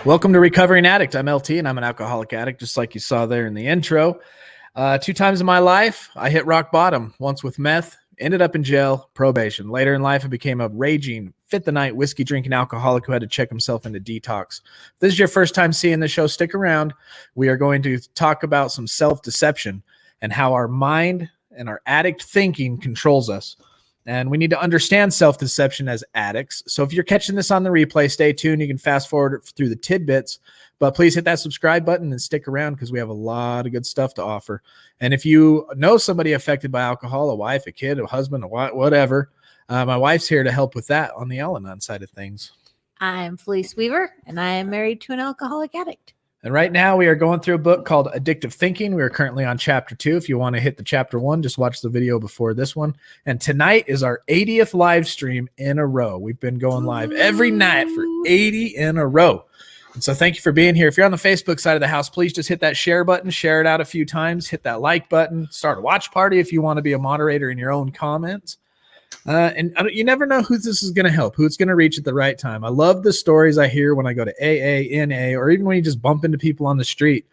Welcome to Recovering Addict. I'm LT and I'm an alcoholic addict, just like you saw there in the intro. 2 times in my life, I hit rock bottom, once with meth, ended up in jail, probation. Later in life, I became a raging, fit-the-night, whiskey-drinking alcoholic who had to check himself into detox. If this is your first time seeing the show, stick around. We are going to talk about some self-deception and how our mind and our addict thinking controls us. And we need to understand self-deception as addicts. So if you're catching this on the replay, stay tuned. You can fast forward through the tidbits, but please hit that subscribe button and stick around because we have a lot of good stuff to offer. And if you know somebody affected by alcohol, a wife, a kid, a husband, whatever, my wife's here to help with that on the Al-Anon side of things. I'm Felice Weaver, and I am married to an alcoholic addict. And right now we are going through a book called Addictive Thinking. We are currently on chapter 2. If you want to hit the chapter 1, just watch the video before this one. And tonight is our 80th live stream in a row. We've been going live every night for 80 in a row. And so thank you for being here. If you're on the Facebook side of the house, please just hit that share button, share it out a few times, hit that like button, start a watch party if you want to be a moderator in your own comments. And you never know who this is going to help, who it's going to reach at the right time. I love the stories I hear when I go to AA, NA, or even when you just bump into people on the street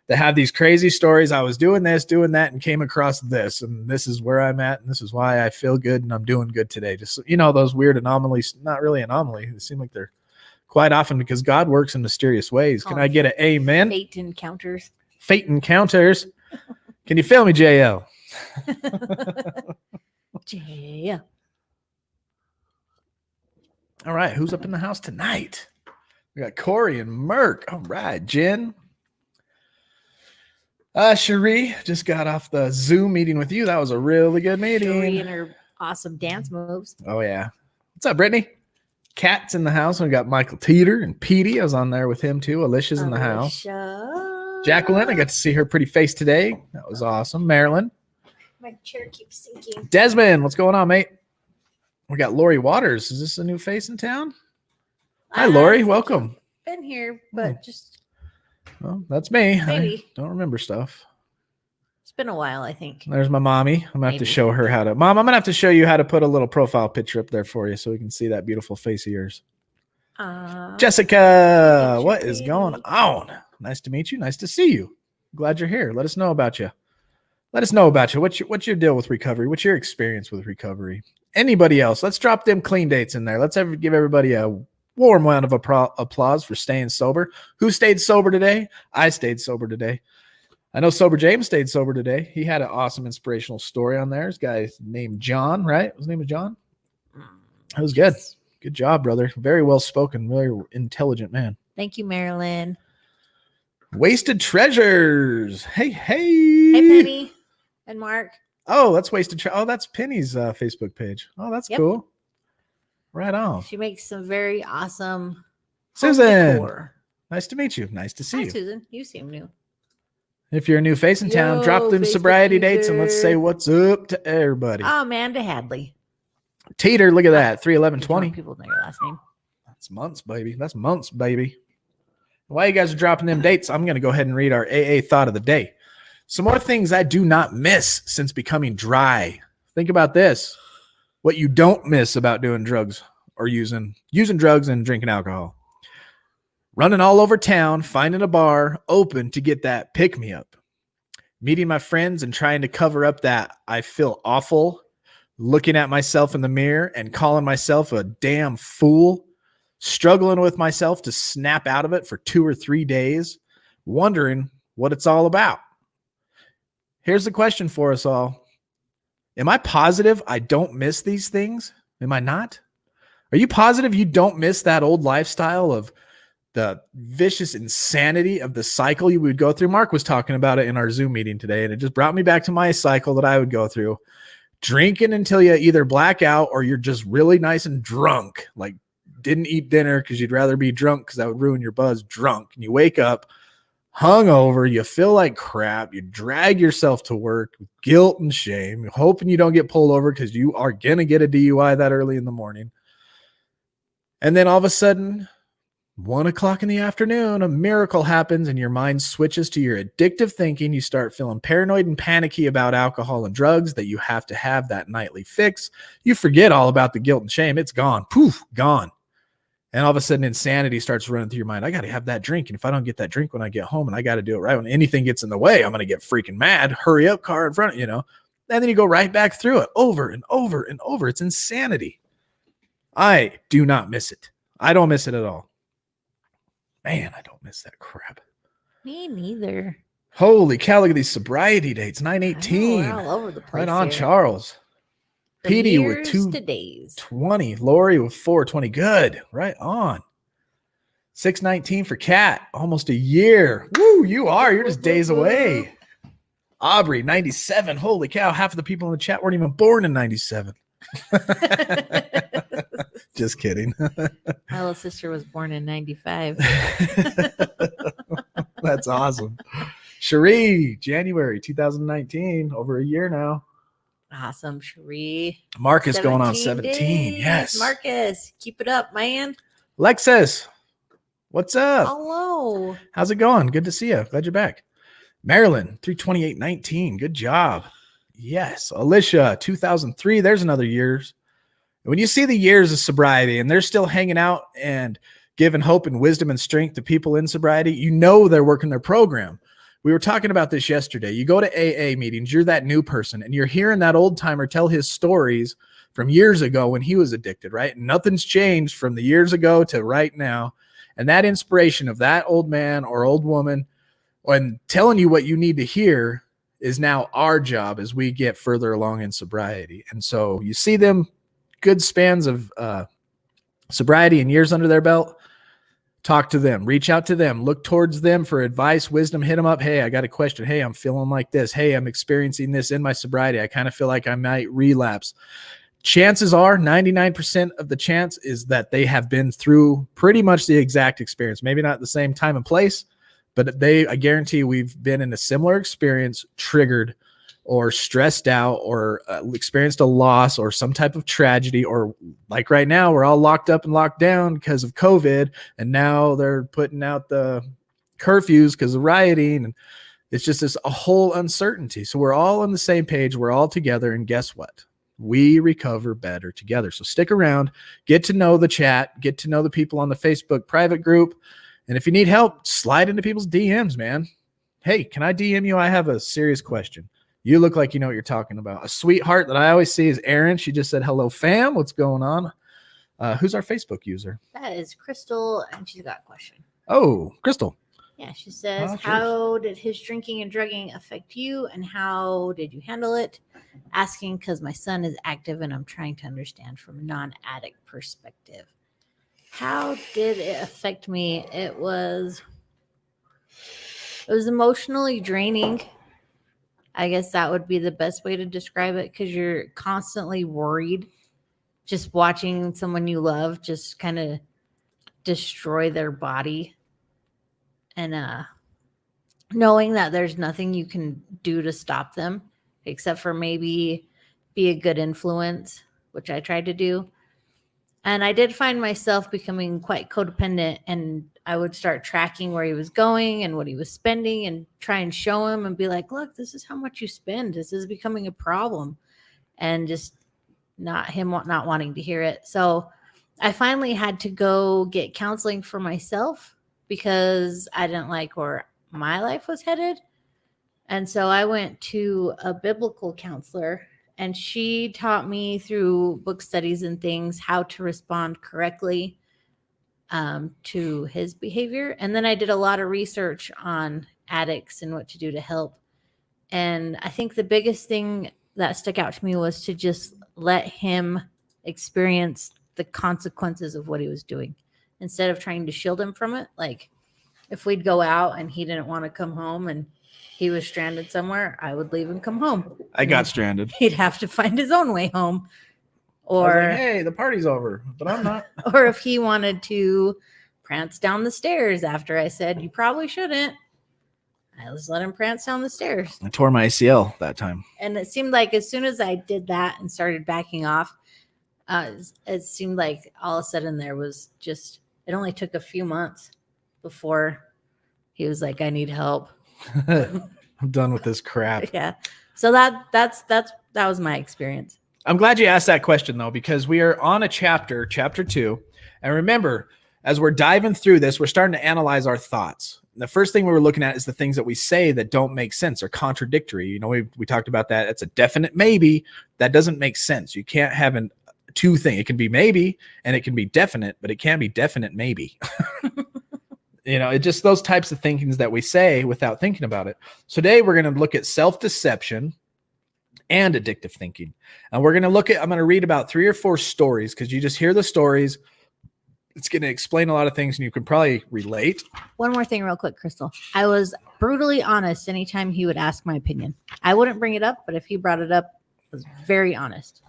that have these crazy stories. I was doing this, doing that, and came across this, and this is where I'm at, and this is why I feel good, and I'm doing good today. Just, you know, those weird anomalies, not really anomalies. They seem like they're quite often because God works in mysterious ways. Can I get an amen? Fate encounters. Fate encounters. Can you feel me, JL? Yeah. All right, who's up in the house tonight? We got Corey and Merk. All right, Jen. Cherie just got off the Zoom meeting with you. That was a really good meeting. Cherie and her awesome dance moves. Oh, yeah. What's up, Brittany? Kat's in the house. We got Michael Teeter and Petey. I was on there with him, too. Alicia's in the house. Jacqueline, I got to see her pretty face today. That was awesome. Marilyn. My chair keeps sinking. Desmond, what's going on, mate? We got Lori Waters. Is this a new face in town? Hi, Lori. Welcome. Been here, but just well, that's me. maybe. I don't remember stuff. It's been a while, I think. There's my mommy. I'm gonna have to show her how to. Mom, I'm gonna have to show you how to put a little profile picture up there for you so we can see that beautiful face of yours. Jessica, what is going on? Nice to meet you. Nice to see you. Glad you're here. Let us know about you. Let us know about you. What's your deal with recovery? What's your experience with recovery? Anybody else? Let's drop them clean dates in there. Let's give everybody a warm round of applause for staying sober. Who stayed sober today? I stayed sober today. I know Sober James stayed sober today. He had an awesome inspirational story on there. This guy named John, right? His name was John? That was good. Good job, brother. Very well spoken, very intelligent man. Thank you, Marilyn. Wasted Treasures. Hey. Hey, Penny and Mark. Oh, that's Wasted Treasures. Oh, that's Penny's Facebook page. Oh, that's cool. Right on. She makes some very awesome Susan. decor. Nice to meet you. Nice to see you. Susan. You seem new. If you're a new face in town, drop them Facebook sobriety dates and let's user. say what's up to everybody. Amanda Hadley. Teeter, look at that. 31120. People know your last name. That's months, baby. That's months, baby. While you guys are dropping them dates, I'm going to go ahead and read our AA thought of the day. Some more things I do not miss since becoming dry. Think about this. What you don't miss about doing drugs or using drugs and drinking alcohol. Running all over town, finding a bar open to get that pick-me-up. Meeting my friends and trying to cover up that I feel awful. Looking at myself in the mirror and calling myself a damn fool. Struggling with myself to snap out of it for 2 or 3 days. Wondering what it's all about. Here's the question for us all. Am I positive I don't miss these things? Am I not? Are you positive you don't miss that old lifestyle of the vicious insanity of the cycle you would go through? Mark was talking about it in our Zoom meeting today, and it just brought me back to my cycle that I would go through. Drinking until you either black out or you're just really nice and drunk. Like didn't eat dinner because you'd rather be drunk because that would ruin your buzz. Drunk. And you wake up hungover, you feel like crap, you drag yourself to work with guilt and shame, you're hoping you don't get pulled over because you are going to get a DUI that early in the morning. And then all of a sudden, 1 o'clock in the afternoon, a miracle happens and your mind switches to your addictive thinking. You start feeling paranoid and panicky about alcohol and drugs that you have to have that nightly fix. You forget all about the guilt and shame. It's gone. Poof, gone. And all of a sudden insanity starts running through your mind. I got to have that drink. And if I don't get that drink when I get home, and I got to do it right, when anything gets in the way, I'm going to get freaking mad. Hurry up, car in front of you know. And then you go right back through it over and over and over. It's insanity. I do not miss it. I don't miss it at all. Man, I don't miss that crap. Me neither. Holy cow, look at these sobriety dates. 9/18. We're all over the place. Right on, here. Charles. From Petey with years 2 to days. 20. Lori with 420. Good. Right on. 6/19 for Kat. Almost a year. Woo, you are. You're just days away. Aubrey, 97. Holy cow. Half of the people in the chat weren't even born in 97. Just kidding. My little sister was born in 95. That's awesome. Cherie, January 2019. Over a year now. Awesome, Cherie. Marcus going on 17. Days. Yes. Marcus, keep it up, man. Lexus, what's up? Hello. How's it going? Good to see you. Glad you're back. Marilyn, 32819. Good job. Yes. Alicia, 2003. There's another years. When you see the years of sobriety and they're still hanging out and giving hope and wisdom and strength to people in sobriety, you know they're working their program. We were talking about this yesterday. You go to AA meetings, you're that new person, and you're hearing that old timer tell his stories from years ago when he was addicted, right? And nothing's changed from the years ago to right now. And that inspiration of that old man or old woman when telling you what you need to hear is now our job as we get further along in sobriety. And so you see them good spans of sobriety and years under their belt. Talk to them, reach out to them, look towards them for advice, wisdom, hit them up. Hey, I got a question. Hey, I'm feeling like this. Hey, I'm experiencing this in my sobriety. I kind of feel like I might relapse. Chances are 99% of the chance is that they have been through pretty much the exact experience. Maybe not the same time and place, but I guarantee we've been in a similar experience, triggered or stressed out or experienced a loss or some type of tragedy, or like right now, we're all locked up and locked down because of COVID. And now they're putting out the curfews because of rioting. And it's just a whole uncertainty. So we're all on the same page. We're all together. And guess what? We recover better together. So stick around, get to know the chat, get to know the people on the Facebook private group. And if you need help, slide into people's DMs, man. Hey, can I DM you? I have a serious question. You look like you know what you're talking about. A sweetheart that I always see is Erin. She just said, hello, fam. What's going on? Who's our Facebook user? That is Crystal, and she's got a question. Oh, Crystal. Yeah, she says, Oh, how did his drinking and drugging affect you, and how did you handle it? Asking because my son is active, and I'm trying to understand from a non-addict perspective. How did it affect me? It was emotionally draining. I guess that would be the best way to describe it, because you're constantly worried, just watching someone you love just kind of destroy their body, and knowing that there's nothing you can do to stop them except for maybe be a good influence, which I tried to do. And I did find myself becoming quite codependent, and I would start tracking where he was going and what he was spending and try and show him and be like, look, this is how much you spend. This is becoming a problem. And just not wanting to hear it. So I finally had to go get counseling for myself because I didn't like where my life was headed. And so I went to a biblical counselor, and she taught me through book studies and things how to respond correctly to his behavior. And then I did a lot of research on addicts and what to do to help. And I think the biggest thing that stuck out to me was to just let him experience the consequences of what he was doing instead of trying to shield him from it. Like if we'd go out and he didn't want to come home and he was stranded somewhere, I would leave and come home. I got stranded. He'd have to find his own way home. Or, like, hey, the party's over, but I'm not. Or if he wanted to prance down the stairs after I said, you probably shouldn't, I just let him prance down the stairs. I tore my ACL that time. And it seemed like as soon as I did that and started backing off, it seemed like all of a sudden there was just, it only took a few months before he was like, I need help. I'm done with this crap. Yeah. So that was my experience. I'm glad you asked that question, though, because we are on a chapter 2. And remember, as we're diving through this, we're starting to analyze our thoughts. The first thing we were looking at is the things that we say that don't make sense or contradictory. You know, we talked about that. It's a definite maybe. That doesn't make sense. You can't have two things. It can be maybe and it can be definite, but it can't be definite maybe. You know, it just those types of thinkings that we say without thinking about it. So today we're going to look at self-deception and addictive thinking. And we're going to look at, I'm going to read about 3 or 4 stories because you just hear the stories. It's going to explain a lot of things and you can probably relate. One more thing real quick, Crystal. I was brutally honest anytime he would ask my opinion. I wouldn't bring it up, but if he brought it up, I was very honest.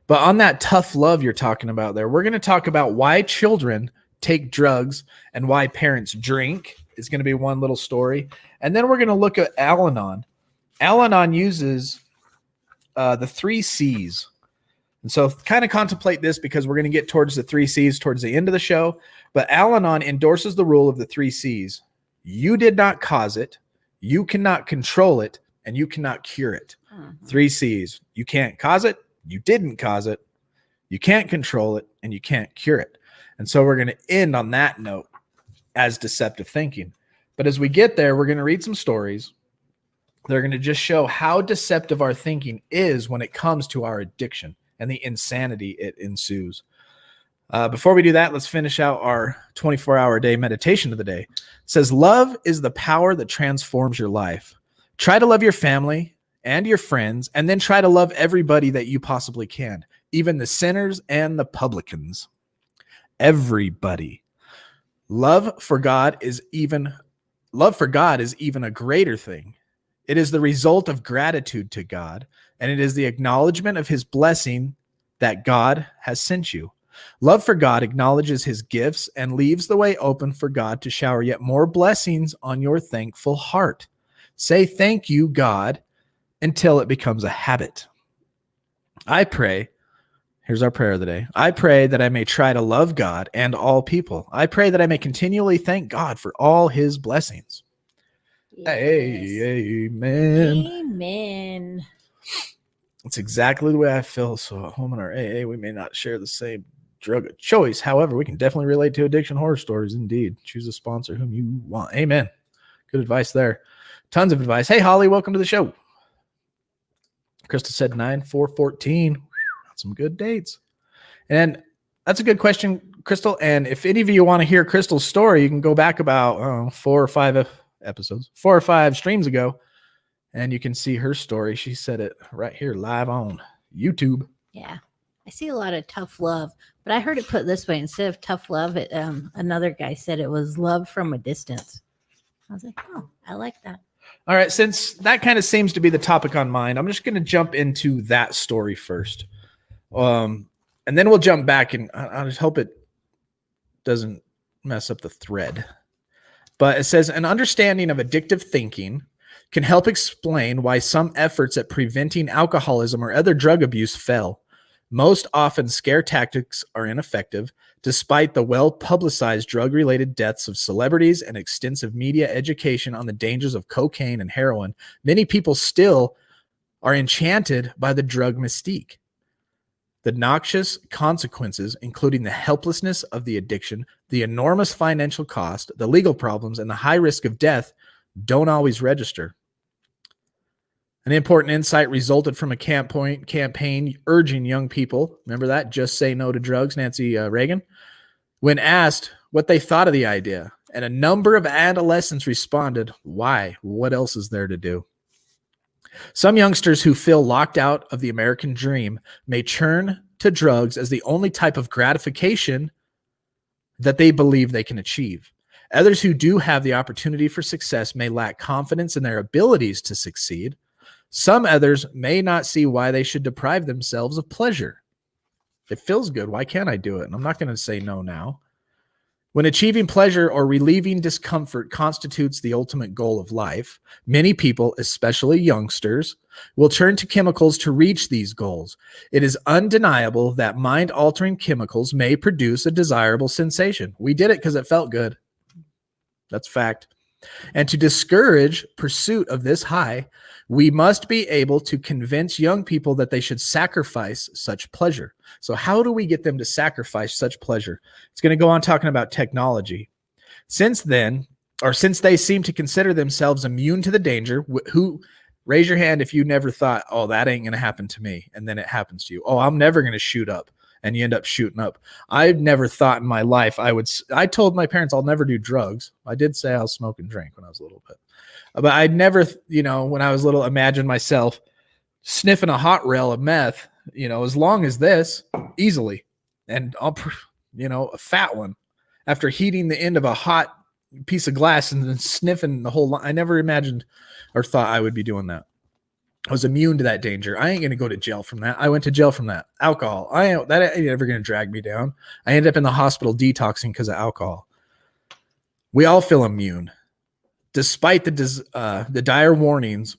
But on that tough love you're talking about there, we're going to talk about why children take drugs and why parents drink is going to be one little story. And then we're going to look at Al-Anon. Al-Anon uses the 3 C's. And so kind of contemplate this because we're going to get towards the 3 C's towards the end of the show. But Al-Anon endorses the rule of the 3 C's. You did not cause it. You cannot control it. And you cannot cure it. 3 C's. You can't cause it. You didn't cause it. You can't control it. And you can't cure it. And so we're going to end on that note as deceptive thinking. But as we get there, we're going to read some stories. They're going to just show how deceptive our thinking is when it comes to our addiction and the insanity it ensues. Before we do that, let's finish out our 24-hour day meditation of the day. It says, love is the power that transforms your life. Try to love your family and your friends, and then try to love everybody that you possibly can, even the sinners and the publicans. Everybody. Love for God is even a greater thing. It is the result of gratitude to God, and it is the acknowledgement of his blessing that God has sent you. Love for God acknowledges his gifts and leaves the way open for God to shower yet more blessings on your thankful heart. Say thank you, God, until it becomes a habit. I pray, here's our prayer of the day. I pray that I may try to love God and all people. I pray that I may continually thank God for all his blessings. Yes. Amen. Amen. That's exactly the way I feel. So at home in our AA, we may not share the same drug of choice. However, we can definitely relate to addiction horror stories. Indeed. Choose a sponsor whom you want. Amen. Good advice there. Tons of advice. Hey, Holly, welcome to the show. Crystal said 9/4/14. Some good dates. And that's a good question, Crystal. And if any of you want to hear Crystal's story, you can go back about 4 or 5 episodes, 4 or 5 streams ago, and you can see her story. She said it right here live on YouTube. Yeah. I see a lot of tough love, but I heard it put this way. Instead of tough love, another guy said it was love from a distance. I was like, oh, I like that. All right. Since that kind of seems to be the topic on mine, I'm just going to jump into that story first. And then we'll jump back, and I just hope it doesn't mess up the thread. But it says, an understanding of addictive thinking can help explain why some efforts at preventing alcoholism or other drug abuse fail. Most often, scare tactics are ineffective. Despite the well-publicized drug-related deaths of celebrities and extensive media education on the dangers of cocaine and heroin, many people still are enchanted by the drug mystique. The noxious consequences, including the helplessness of the addiction, the enormous financial cost, the legal problems, and the high risk of death, don't always register. An important insight resulted from a campaign urging young people, remember that, just say no to drugs, Nancy Reagan, when asked what they thought of the idea. And a number of adolescents responded, why? What else is there to do? Some youngsters who feel locked out of the American dream may turn to drugs as the only type of gratification that they believe they can achieve. Others who do have the opportunity for success may lack confidence in their abilities to succeed. Some others may not see why they should deprive themselves of pleasure. It feels good. Why can't I do it? And I'm not going to say no now. When achieving pleasure or relieving discomfort constitutes the ultimate goal of life, many people, especially youngsters, will turn to chemicals to reach these goals. It is undeniable that mind-altering chemicals may produce a desirable sensation. We did it because it felt good. That's fact. And to discourage pursuit of this high, we must be able to convince young people that they should sacrifice such pleasure. So how do we get them to sacrifice such pleasure? It's going to go on talking about technology. Since then, or since they seem to consider themselves immune to the danger, who raise your hand if you never thought, oh, that ain't going to happen to me. And then it happens to you. Oh, I'm never going to shoot up. And you end up shooting up. I've never thought in my life I told my parents I'll never do drugs. I did say I'll smoke and drink when I was a little bit. But I'd never, when I was little, imagined myself sniffing a hot rail of meth, as long as this, easily. And a fat one after heating the end of a hot piece of glass and then sniffing the whole line. I never imagined or thought I would be doing that. I was immune to that danger. I ain't going to go to jail from that. I went to jail from that. Alcohol. That ain't ever going to drag me down. I ended up in the hospital detoxing because of alcohol. We all feel immune, despite the dire warnings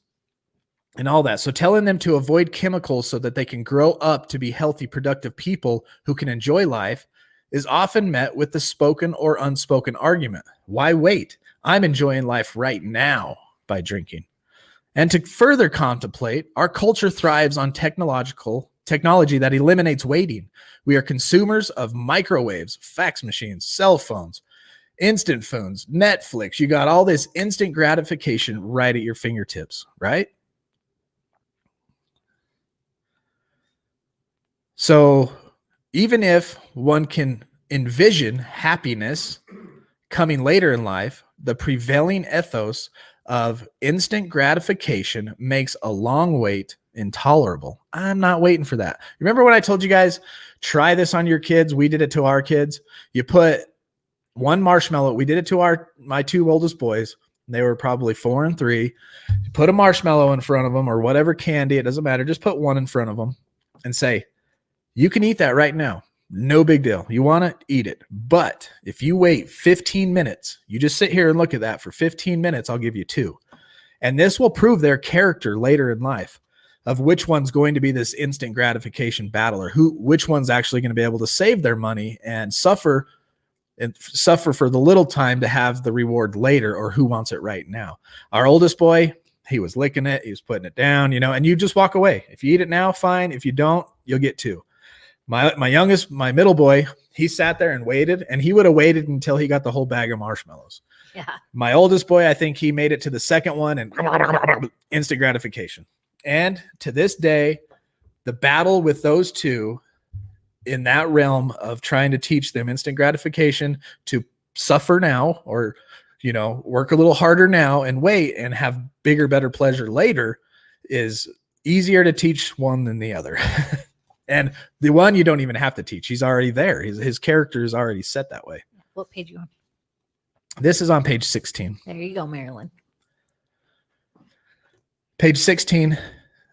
and all that. So telling them to avoid chemicals so that they can grow up to be healthy, productive people who can enjoy life is often met with the spoken or unspoken argument. Why wait? I'm enjoying life right now by drinking. And to further contemplate, our culture thrives on technology that eliminates waiting. We are consumers of microwaves, fax machines, cell phones, instant phones, Netflix. You got all this instant gratification right at your fingertips, right? So even if one can envision happiness coming later in life, the prevailing ethos of instant gratification makes a long wait intolerable. I'm not waiting for that. Remember when I told you guys, try this on your kids? We did it to our kids. You put one marshmallow. We did it to my two oldest boys. They were probably 4 and 3. You put a marshmallow in front of them or whatever candy. It doesn't matter. Just put one in front of them and say, you can eat that right now. No big deal. You want it? Eat it. But if you wait 15 minutes, you just sit here and look at that for 15 minutes, I'll give you 2. And this will prove their character later in life of which one's going to be this instant gratification battler, which one's actually going to be able to save their money and suffer for the little time to have the reward later, or who wants it right now. Our oldest boy, he was licking it. He was putting it down, and you just walk away. If you eat it now, fine. If you don't, you'll get 2. My middle boy, he sat there and waited, and he would have waited until he got the whole bag of marshmallows. Yeah. My oldest boy, I think he made it to the second one and instant gratification. And to this day, the battle with those two in that realm of trying to teach them instant gratification to suffer now, or, work a little harder now and wait and have bigger, better pleasure later, is easier to teach one than the other. And the one you don't even have to teach. He's already there. His character is already set that way. What page are you on? This is on page 16. There you go, Marilyn. Page 16,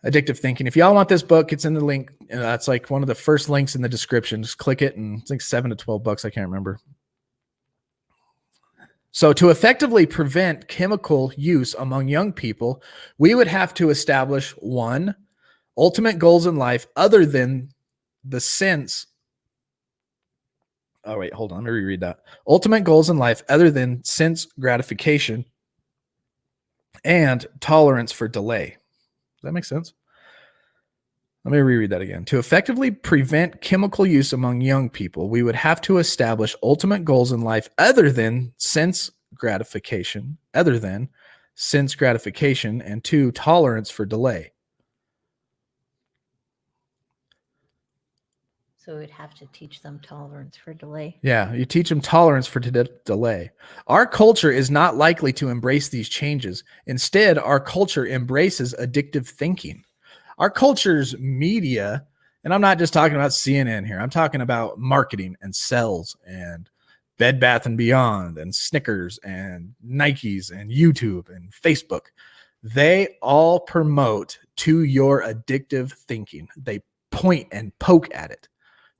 Addictive Thinking. If y'all want this book, it's in the link. That's like one of the first links in the description. Just click it, and it's like $7 to $12. I can't remember. So to effectively prevent chemical use among young people, we would have to establish 1, ultimate goals in life other than the sense. Oh, wait, hold on. Let me reread that. Ultimate goals in life other than sense gratification and tolerance for delay. Does that make sense? Let me reread that again. To effectively prevent chemical use among young people, we would have to establish ultimate goals in life other than sense gratification, and 2, tolerance for delay. So we'd have to teach them tolerance for delay. Yeah, you teach them tolerance for delay. Our culture is not likely to embrace these changes. Instead, our culture embraces addictive thinking. Our culture's media, and I'm not just talking about CNN here. I'm talking about marketing and sales and Bed Bath & Beyond and Snickers and Nikes and YouTube and Facebook. They all promote to your addictive thinking. They point and poke at it.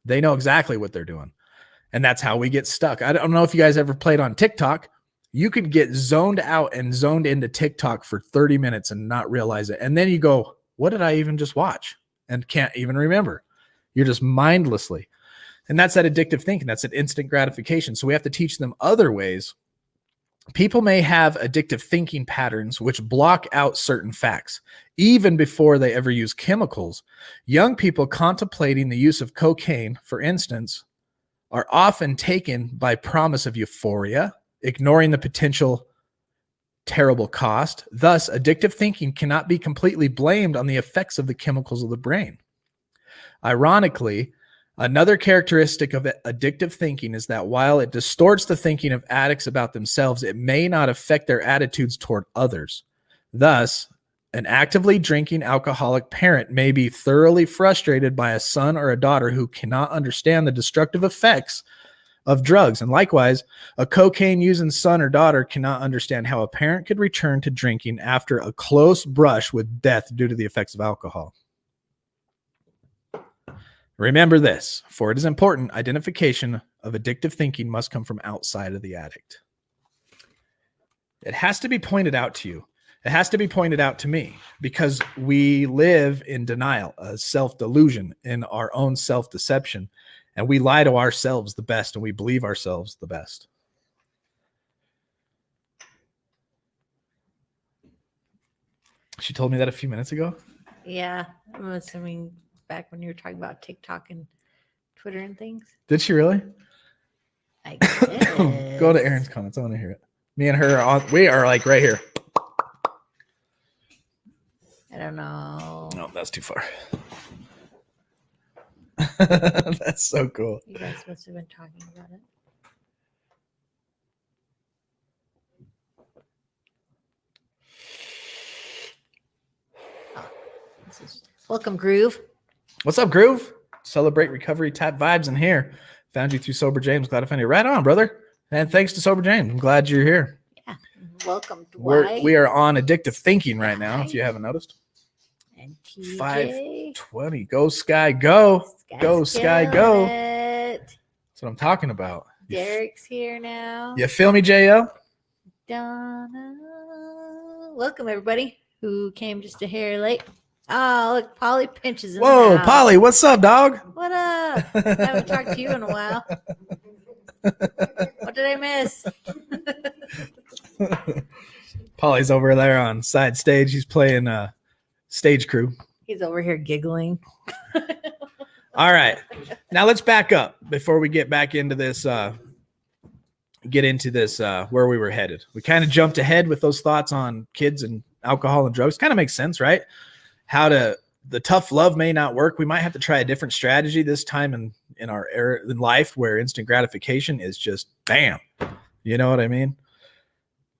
They know exactly what they're doing. And that's how we get stuck. I don't know if you guys ever played on TikTok. You could get zoned out and zoned into TikTok for 30 minutes and not realize it. And then you go, what did I even just watch? And can't even remember. You're just mindlessly. And that's that addictive thinking. That's that instant gratification. So we have to teach them other ways People may have addictive thinking patterns which block out certain facts. Even before they ever use chemicals, young people contemplating the use of cocaine, for instance, are often taken by promise of euphoria, ignoring the potential terrible cost. Thus, addictive thinking cannot be completely blamed on the effects of the chemicals of the brain. Ironically, another characteristic of addictive thinking is that while it distorts the thinking of addicts about themselves, it may not affect their attitudes toward others. Thus, an actively drinking alcoholic parent may be thoroughly frustrated by a son or a daughter who cannot understand the destructive effects of drugs. And likewise, a cocaine-using son or daughter cannot understand how a parent could return to drinking after a close brush with death due to the effects of alcohol. Remember this, for it is important, identification of addictive thinking must come from outside of the addict. It has to be pointed out to you. It has to be pointed out to me, because we live in denial, a self-delusion, in our own self-deception, and we lie to ourselves the best, and we believe ourselves the best. She told me that a few minutes ago. Yeah, I'm assuming back when you were talking about TikTok and Twitter and things. Did she really? I guess. Go to Aaron's comments. I want to hear it. Me and her we are like right here. I don't know. No, that's too far. That's so cool. You guys must have been talking about it. Oh, welcome, Groove. What's up, Groove? Celebrate recovery type vibes in here. Found you through Sober James. Glad I found you. Right on, brother. And thanks to Sober James. I'm glad you're here. Yeah. Welcome, Dwight. We are on addictive thinking right now, if you haven't noticed. And TJ. 5:20. Go, Sky, go. Go, Sky, go. That's what I'm talking about. Derek's here now. You feel me, JL? Donna. Welcome, everybody who came just a hair late. Oh, look, Polly Pinches in Whoa, the house. Polly, what's up, dog? What up? I haven't talked to you in a while. What did I miss? Polly's over there on side stage. He's playing stage crew. He's over here giggling. All right. Now let's back up before we get back into this, where we were headed. We kind of jumped ahead with those thoughts on kids and alcohol and drugs. Kind of makes sense, right? The tough love may not work. We might have to try a different strategy this time in our era in life where instant gratification is just bam. You know what I mean?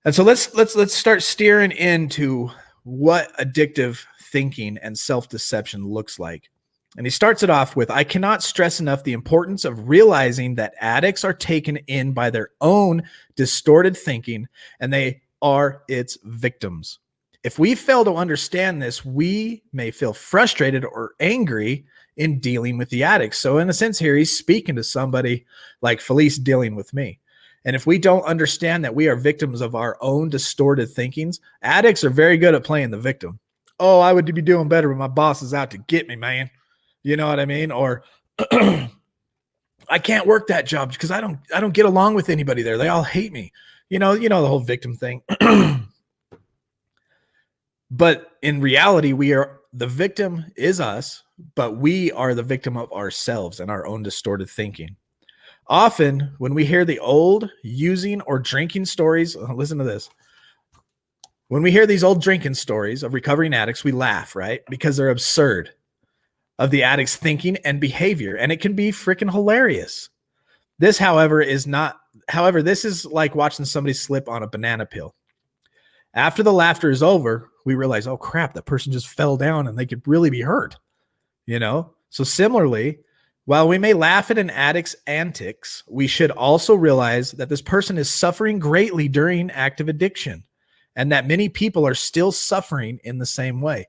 And so let's start steering into what addictive thinking and self-deception looks like. And he starts it off with, I cannot stress enough the importance of realizing that addicts are taken in by their own distorted thinking and they are its victims. If we fail to understand this, we may feel frustrated or angry in dealing with the addicts. So in a sense here, he's speaking to somebody like Felice dealing with me. And if we don't understand that we are victims of our own distorted thinkings, addicts are very good at playing the victim. Oh, I would be doing better, but my boss is out to get me, man. You know what I mean? Or I can't work that job because I don't get along with anybody there. They all hate me. You know the whole victim thing. But in reality, the victim is us, but we are the victim of ourselves and our own distorted thinking. Often when we hear the old using or drinking stories, listen to this. When we hear these old drinking stories of recovering addicts, we laugh, right? Because they're absurd of the addict's thinking and behavior. And it can be freaking hilarious. This, however, is like watching somebody slip on a banana peel. After the laughter is over, we realize, oh crap, that person just fell down and they could really be hurt. So similarly, while we may laugh at an addict's antics, we should also realize that this person is suffering greatly during active addiction and that many people are still suffering in the same way.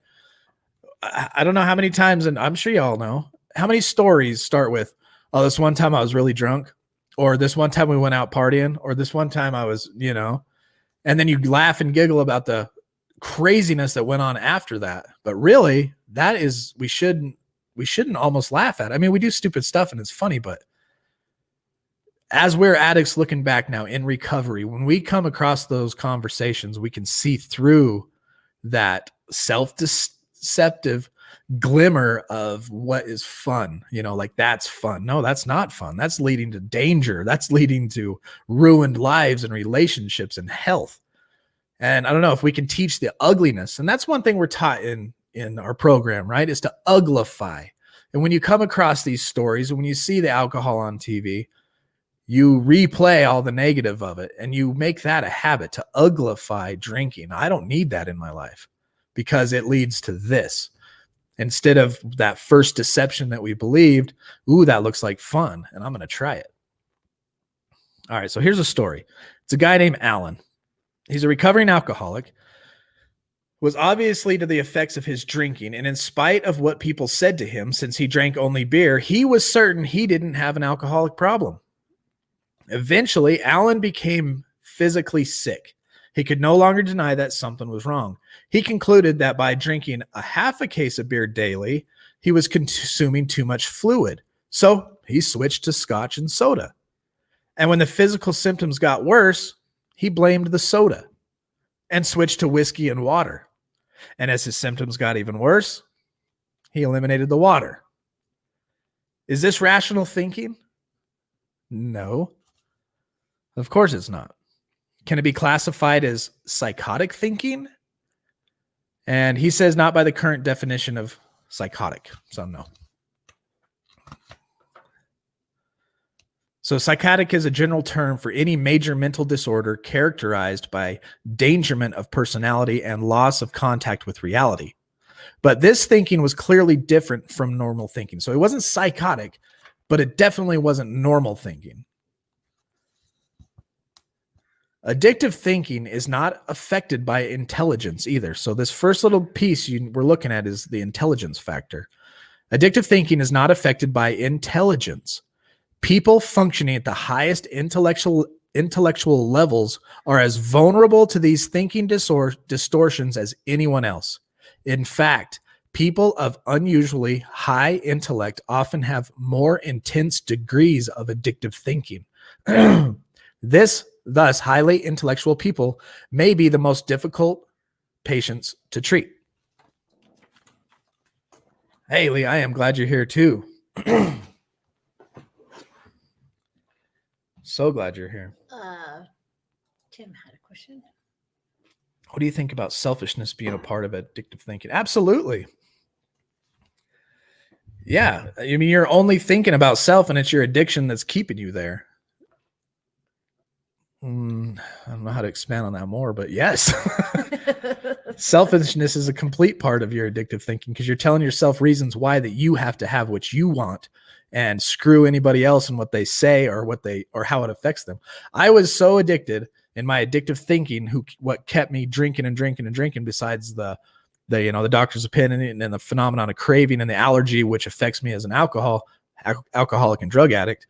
I don't know how many times, and I'm sure y'all know, how many stories start with, oh, this one time I was really drunk, or this one time we went out partying, or this one time I was, and then you laugh and giggle about the craziness that went on after that. But really, that is, we shouldn't almost laugh at. I mean, we do stupid stuff and it's funny, but as we're addicts looking back now in recovery, when we come across those conversations, we can see through that self-deceptive glimmer of what is fun. Like that's fun. No, that's not fun. That's leading to danger. That's leading to ruined lives and relationships and health. And I don't know if we can teach the ugliness. And that's one thing we're taught in our program, right? Is to uglify. And when you come across these stories, when you see the alcohol on TV, you replay all the negative of it and you make that a habit to uglify drinking. I don't need that in my life because it leads to this. Instead of that first deception that we believed, ooh, that looks like fun, and I'm going to try it. All right, so here's a story. It's a guy named Alan. He's a recovering alcoholic, was obviously to the effects of his drinking, and in spite of what people said to him, since he drank only beer, he was certain he didn't have an alcoholic problem. Eventually, Alan became physically sick. He could no longer deny that something was wrong. He concluded that by drinking a half a case of beer daily, he was consuming too much fluid. So he switched to scotch and soda. And when the physical symptoms got worse, he blamed the soda and switched to whiskey and water. And as his symptoms got even worse, he eliminated the water. Is this rational thinking? No. Of course it's not. Can it be classified as psychotic thinking? And he says not by the current definition of psychotic. So no. So psychotic is a general term for any major mental disorder characterized by endangerment of personality and loss of contact with reality. But this thinking was clearly different from normal thinking. So it wasn't psychotic, but it definitely wasn't normal thinking. Addictive thinking is not affected by intelligence either. So this first little piece we're looking at is the intelligence factor. Addictive thinking is not affected by intelligence. People functioning at the highest intellectual levels are as vulnerable to these thinking distortions as anyone else. In fact, people of unusually high intellect often have more intense degrees of addictive thinking. Thus, highly intellectual people may be the most difficult patients to treat. Hey, Lee, I am glad you're here too. So glad you're here. Tim had a question. What do you think about selfishness being a part of addictive thinking? Absolutely. Yeah. I mean, you're only thinking about self and it's your addiction that's keeping you there. I don't know how to expand on that more, but yes. Selfishness is a complete part of your addictive thinking because you're telling yourself reasons why that you have to have what you want and screw anybody else and what they say or how it affects them. I was so addicted in my addictive thinking what kept me drinking besides the doctor's opinion and the phenomenon of craving and the allergy, which affects me as an alcoholic and drug addict.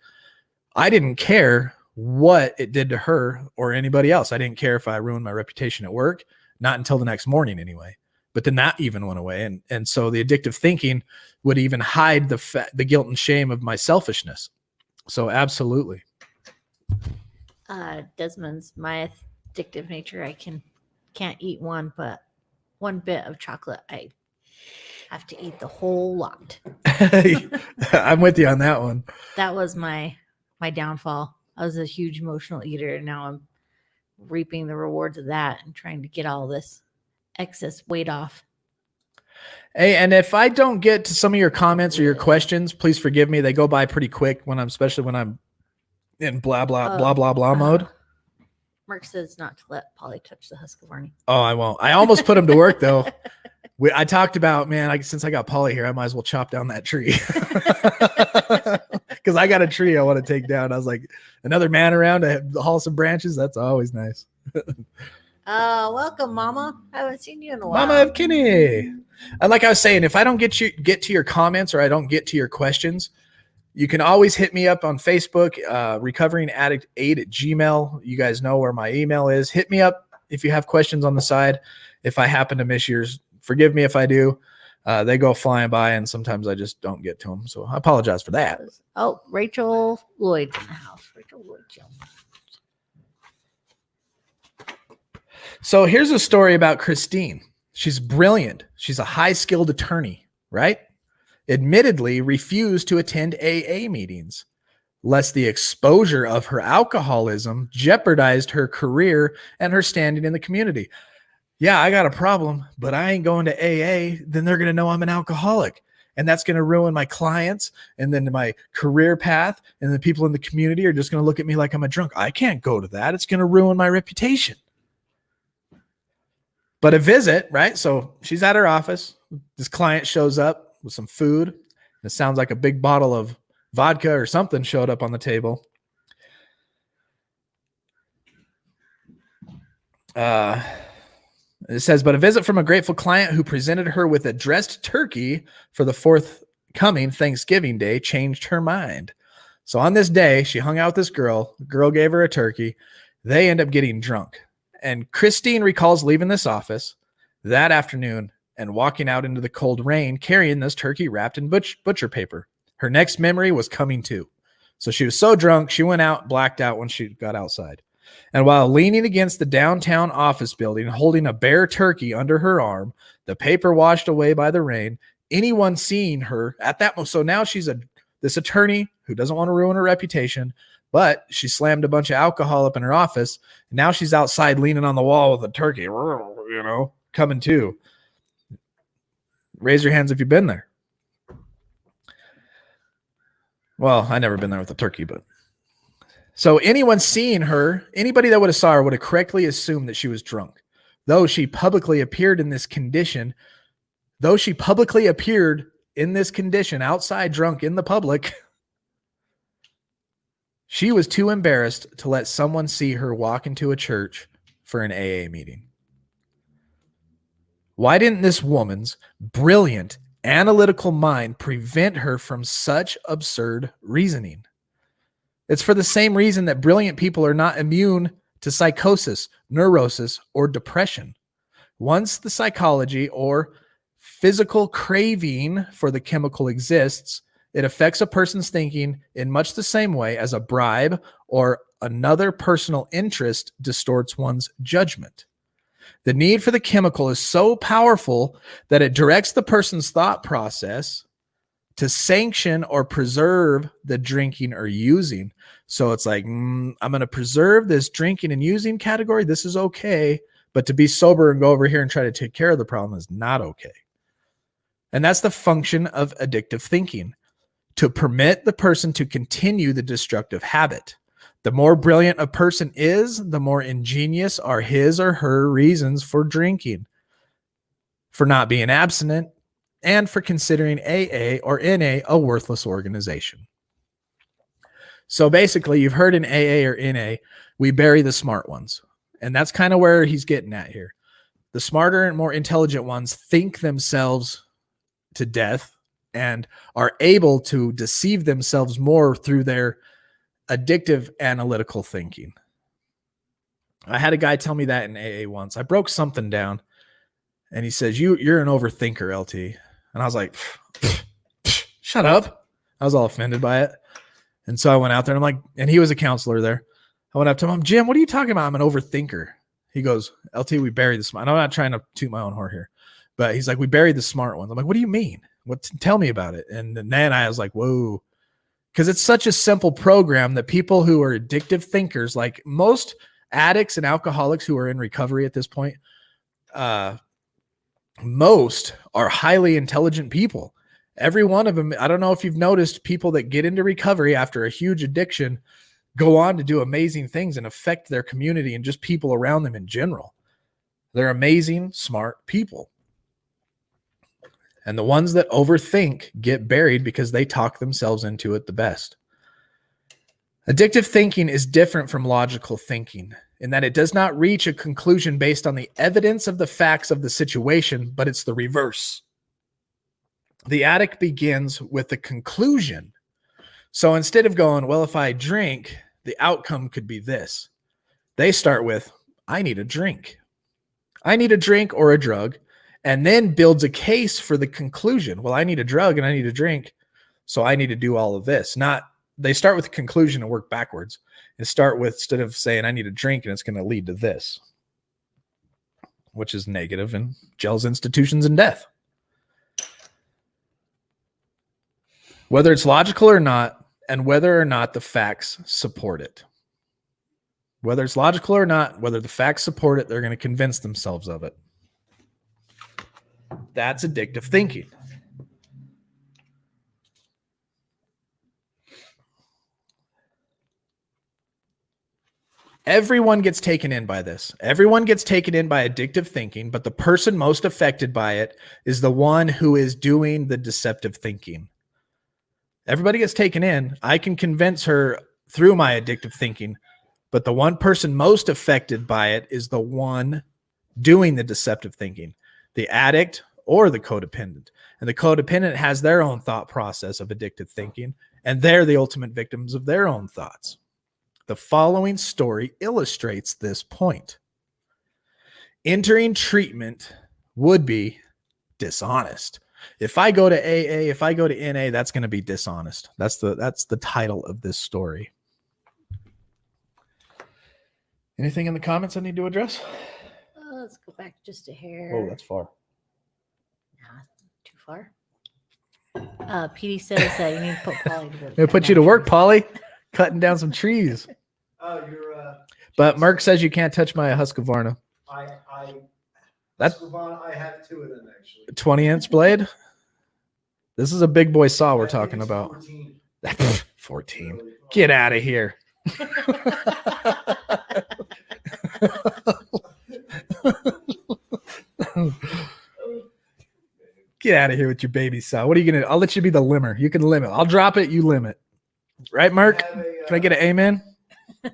I didn't care what it did to her or anybody else. I didn't care if I ruined my reputation at work, not until the next morning anyway. But then that even went away. And so the addictive thinking would even hide the guilt and shame of my selfishness. So absolutely. Desmond's my addictive nature. I can't eat one bit of chocolate. I have to eat the whole lot. I'm with you on that one. That was my downfall. I was a huge emotional eater, and now I'm reaping the rewards of that and trying to get all this excess weight off. Hey, and if I don't get to some of your comments or your questions, please forgive me. They go by pretty quick especially when I'm in blah blah mode. Mark says not to let Polly touch the Husqvarna. Oh, I won't. I almost put him to work though. I talked about, man, since I got Polly here, I might as well chop down that tree. Because I got a tree I want to take down. I was like, another man around to haul some branches. That's always nice. Welcome, Mama. I haven't seen you in a while. Mama of Kinney. And like I was saying, if I don't get to your comments or I don't get to your questions, you can always hit me up on Facebook, recoveringaddict8@gmail. You guys know where my email is. Hit me up if you have questions on the side. If I happen to miss yours, forgive me if I do. They go flying by, and sometimes I just don't get to them. So I apologize for that. Oh, Rachel Lloyd's in the house. Rachel Lloyd Jones. So here's a story about Christine. She's brilliant. She's a high-skilled attorney, right? Admittedly refused to attend AA meetings, lest the exposure of her alcoholism jeopardized her career and her standing in the community. Yeah, I got a problem, but I ain't going to AA. Then they're going to know I'm an alcoholic. And that's going to ruin my clients and then my career path. And the people in the community are just going to look at me like I'm a drunk. I can't go to that. It's going to ruin my reputation. But a visit, right? So she's at her office. This client shows up with some food. It sounds like a big bottle of vodka or something showed up on the table. It says, but a visit from a grateful client who presented her with a dressed turkey for the forthcoming Thanksgiving Day changed her mind. So on this day, she hung out with this girl. The girl gave her a turkey. They end up getting drunk. And Christine recalls leaving this office that afternoon and walking out into the cold rain carrying this turkey wrapped in butcher paper. Her next memory was coming to. So she was so drunk, she went out, blacked out when she got outside. And while leaning against the downtown office building, holding a bare turkey under her arm, the paper washed away by the rain, anyone seeing her at that moment. So now she's this attorney who doesn't want to ruin her reputation, but she slammed a bunch of alcohol up in her office. Now she's outside leaning on the wall with a turkey, coming to. Raise your hands if you've been there. Well, I never been there with a turkey, but. So anyone seeing her, anybody that would have saw her would have correctly assumed that she was drunk. Though she publicly appeared in this condition outside drunk in the public, she was too embarrassed to let someone see her walk into a church for an AA meeting. Why didn't this woman's brilliant analytical mind prevent her from such absurd reasoning? It's for the same reason that brilliant people are not immune to psychosis, neurosis, or depression. Once the psychology or physical craving for the chemical exists, it affects a person's thinking in much the same way as a bribe or another personal interest distorts one's judgment. The need for the chemical is so powerful that it directs the person's thought process to sanction or preserve the drinking or using. So it's like, I'm going to preserve this drinking and using category. This is okay. But to be sober and go over here and try to take care of the problem is not okay. And that's the function of addictive thinking, to permit the person to continue the destructive habit. The more brilliant a person is, the more ingenious are his or her reasons for drinking, for not being abstinent, and for considering AA or NA a worthless organization. So basically, you've heard in AA or NA, we bury the smart ones. And that's kind of where he's getting at here. The smarter and more intelligent ones think themselves to death and are able to deceive themselves more through their addictive analytical thinking. I had a guy tell me that in AA once. I broke something down and he says, you're an overthinker, LT. And I was like, shut up. I was all offended by it. And so I went out there and I'm like, and he was a counselor there. I went up to him, Jim, what are you talking about? I'm an overthinker. He goes, LT, we buried the smart. I'm not trying to toot my own horn here, but he's like, we buried the smart ones. I'm like, what do you mean? Tell me about it. And then I was like, whoa, because it's such a simple program that people who are addictive thinkers, like most addicts and alcoholics who are in recovery at this point, most are highly intelligent people. Every one of them. I don't know if you've noticed people that get into recovery after a huge addiction go on to do amazing things and affect their community and just people around them in general. They're amazing, smart people. And the ones that overthink get buried because they talk themselves into it the best. Addictive thinking is different from logical thinking in that it does not reach a conclusion based on the evidence of the facts of the situation, but it's the reverse. The addict begins with the conclusion. So instead of going, well, if I drink, the outcome could be this. They start with, I need a drink. I need a drink or a drug, and then builds a case for the conclusion. Well, I need a drug and I need a drink, so I need to do all of this. Not they start with the conclusion and work backwards. And start with, instead of saying I need a drink and it's going to lead to this, which is negative and jails, institutions, and death. Whether it's logical or not, and whether or not the facts support it. Whether it's logical or not, whether the facts support it, they're going to convince themselves of it. That's addictive thinking. Everyone gets taken in by this. Everyone gets taken in by addictive thinking, but the person most affected by it is the one who is doing the deceptive thinking. Everybody gets taken in. I can convince her through my addictive thinking, but the one person most affected by it is the one doing the deceptive thinking, the addict or the codependent. And the codependent has their own thought process of addictive thinking, and they're the ultimate victims of their own thoughts. The following story illustrates this point. Entering treatment would be dishonest. If I go to AA, if I go to NA, that's going to be dishonest. That's the title of this story. Anything in the comments I need to address? Let's go back just a hair. Oh, that's far. Nah, too far. PD says that you need to put Polly to work. They put you to work, Polly. Cutting down some trees. Oh, you're. But Merck says you can't touch my Husqvarna. That's I have two of them actually. 20-inch blade. This is a big boy saw we're talking about. 14. 14. Get out of here. Get out of here with your baby saw. What are you gonna? I'll let you be the limmer. You can limit. I'll drop it. You limit. Right, Mark? Can I get an amen? I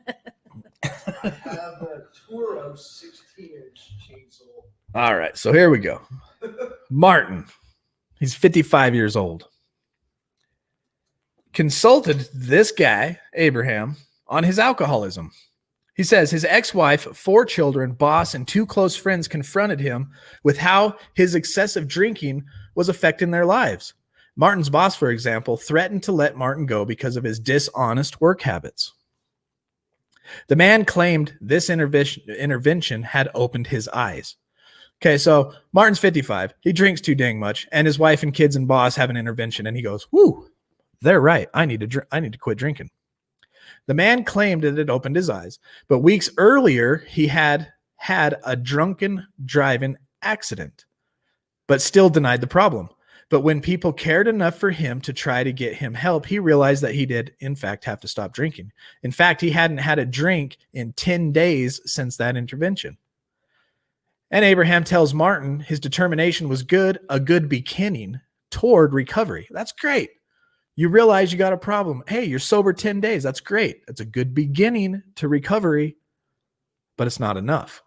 have a Toro 16-inch chainsaw. All right, so here we go. Martin, he's 55 years old. Consulted this guy, Abraham, on his alcoholism. He says his ex-wife, 4 children, boss, and 2 close friends confronted him with how his excessive drinking was affecting their lives. Martin's boss, for example, threatened to let Martin go because of his dishonest work habits. The man claimed this intervention had opened his eyes. Okay, so Martin's 55. He drinks too dang much, and his wife and kids and boss have an intervention, and he goes, "Whoo, they're right. I need to quit drinking." The man claimed that it opened his eyes, but weeks earlier, he had a drunken driving accident, but still denied the problem. But when people cared enough for him to try to get him help, he realized that he did, in fact, have to stop drinking. In fact, he hadn't had a drink in 10 days since that intervention. And Abraham tells Martin his determination was good, a good beginning toward recovery. That's great. You realize you got a problem. Hey, you're sober 10 days. That's great. That's a good beginning to recovery, but it's not enough.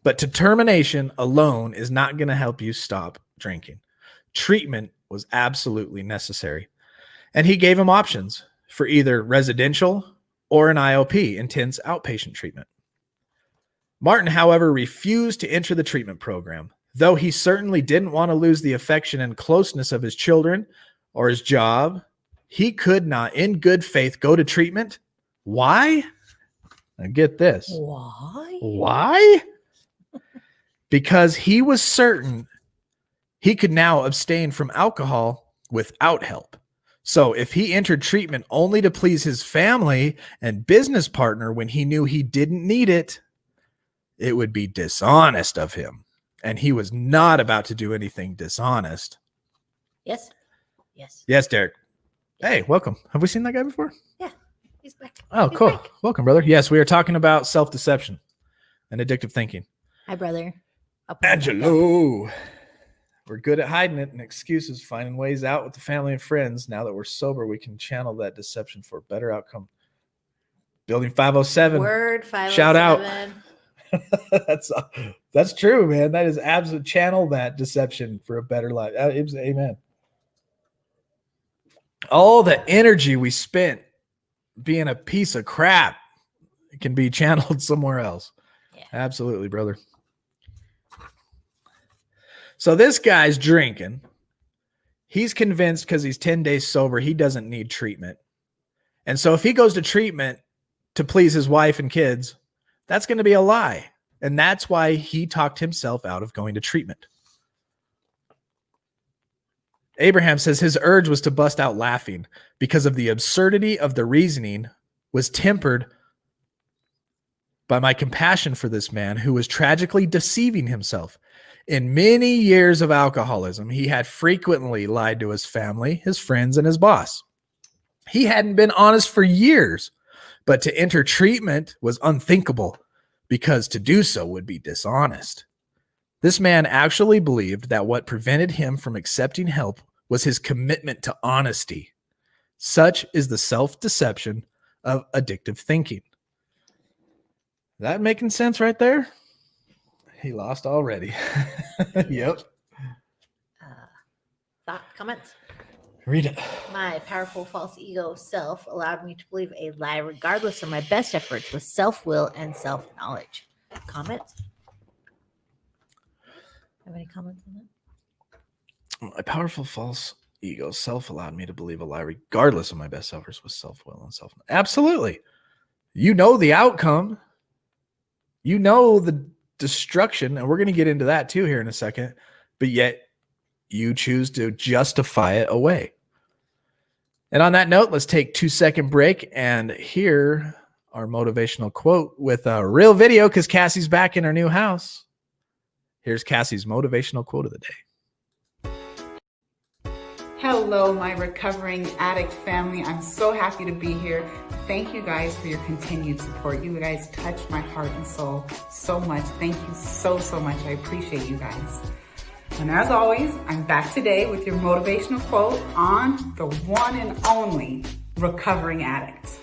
But determination alone is not going to help you stop drinking. Treatment was absolutely necessary. And he gave him options for either residential or an IOP, intense outpatient treatment. Martin, however, refused to enter the treatment program. Though he certainly didn't want to lose the affection and closeness of his children or his job, he could not, in good faith, go to treatment. Why? Now get this. Why? Because he was certain he could now abstain from alcohol without help. So if he entered treatment only to please his family and business partner when he knew he didn't need it, it would be dishonest of him. And he was not about to do anything dishonest. Yes. Yes, Derek. Hey, welcome. Have we seen that guy before? Yeah, he's back. Oh, He's cool. back. Welcome, brother. Yes, we are talking about self-deception and addictive thinking. Hi, brother. I'll put him back up. Angelo. We're good at hiding it and excuses, finding ways out with the family and friends. Now that we're sober, we can channel that deception for a better outcome. Building 507. Word 507. Shout out. That's true, man. That is absolute. Channel that deception for a better life. Amen. All the energy we spent being a piece of crap can be channeled somewhere else. Yeah. Absolutely, brother. So this guy's drinking. He's convinced because he's 10 days sober, he doesn't need treatment. And so if he goes to treatment to please his wife and kids, that's going to be a lie. And that's why he talked himself out of going to treatment. Abraham says his urge was to bust out laughing because of the absurdity of the reasoning was tempered by my compassion for this man who was tragically deceiving himself. In many years of alcoholism, he had frequently lied to his family, his friends, and his boss. He hadn't been honest for years, but to enter treatment was unthinkable because to do so would be dishonest. This man actually believed that what prevented him from accepting help was his commitment to honesty. Such is the self-deception of addictive thinking. That making sense right there? He lost already. Yep. Thought, comments? Read it. My powerful false ego self allowed me to believe a lie regardless of my best efforts with self-will and self-knowledge. Comments? Have any comments on that? My powerful false ego self allowed me to believe a lie regardless of my best efforts with self-will and self. Absolutely. You know the outcome. You know the destruction, and we're going to get into that too here in a second, but yet you choose to justify it away. And on that note, let's take a 2-second break and hear our motivational quote with a real video because Cassie's back in her new house. Here's Cassie's motivational quote of the day. Hello, my recovering addict family. I'm so happy to be here. Thank you guys for your continued support. You guys touch my heart and soul so much. Thank you so much. I appreciate you guys. And as always, I'm back today with your motivational quote on the one and only recovering addict.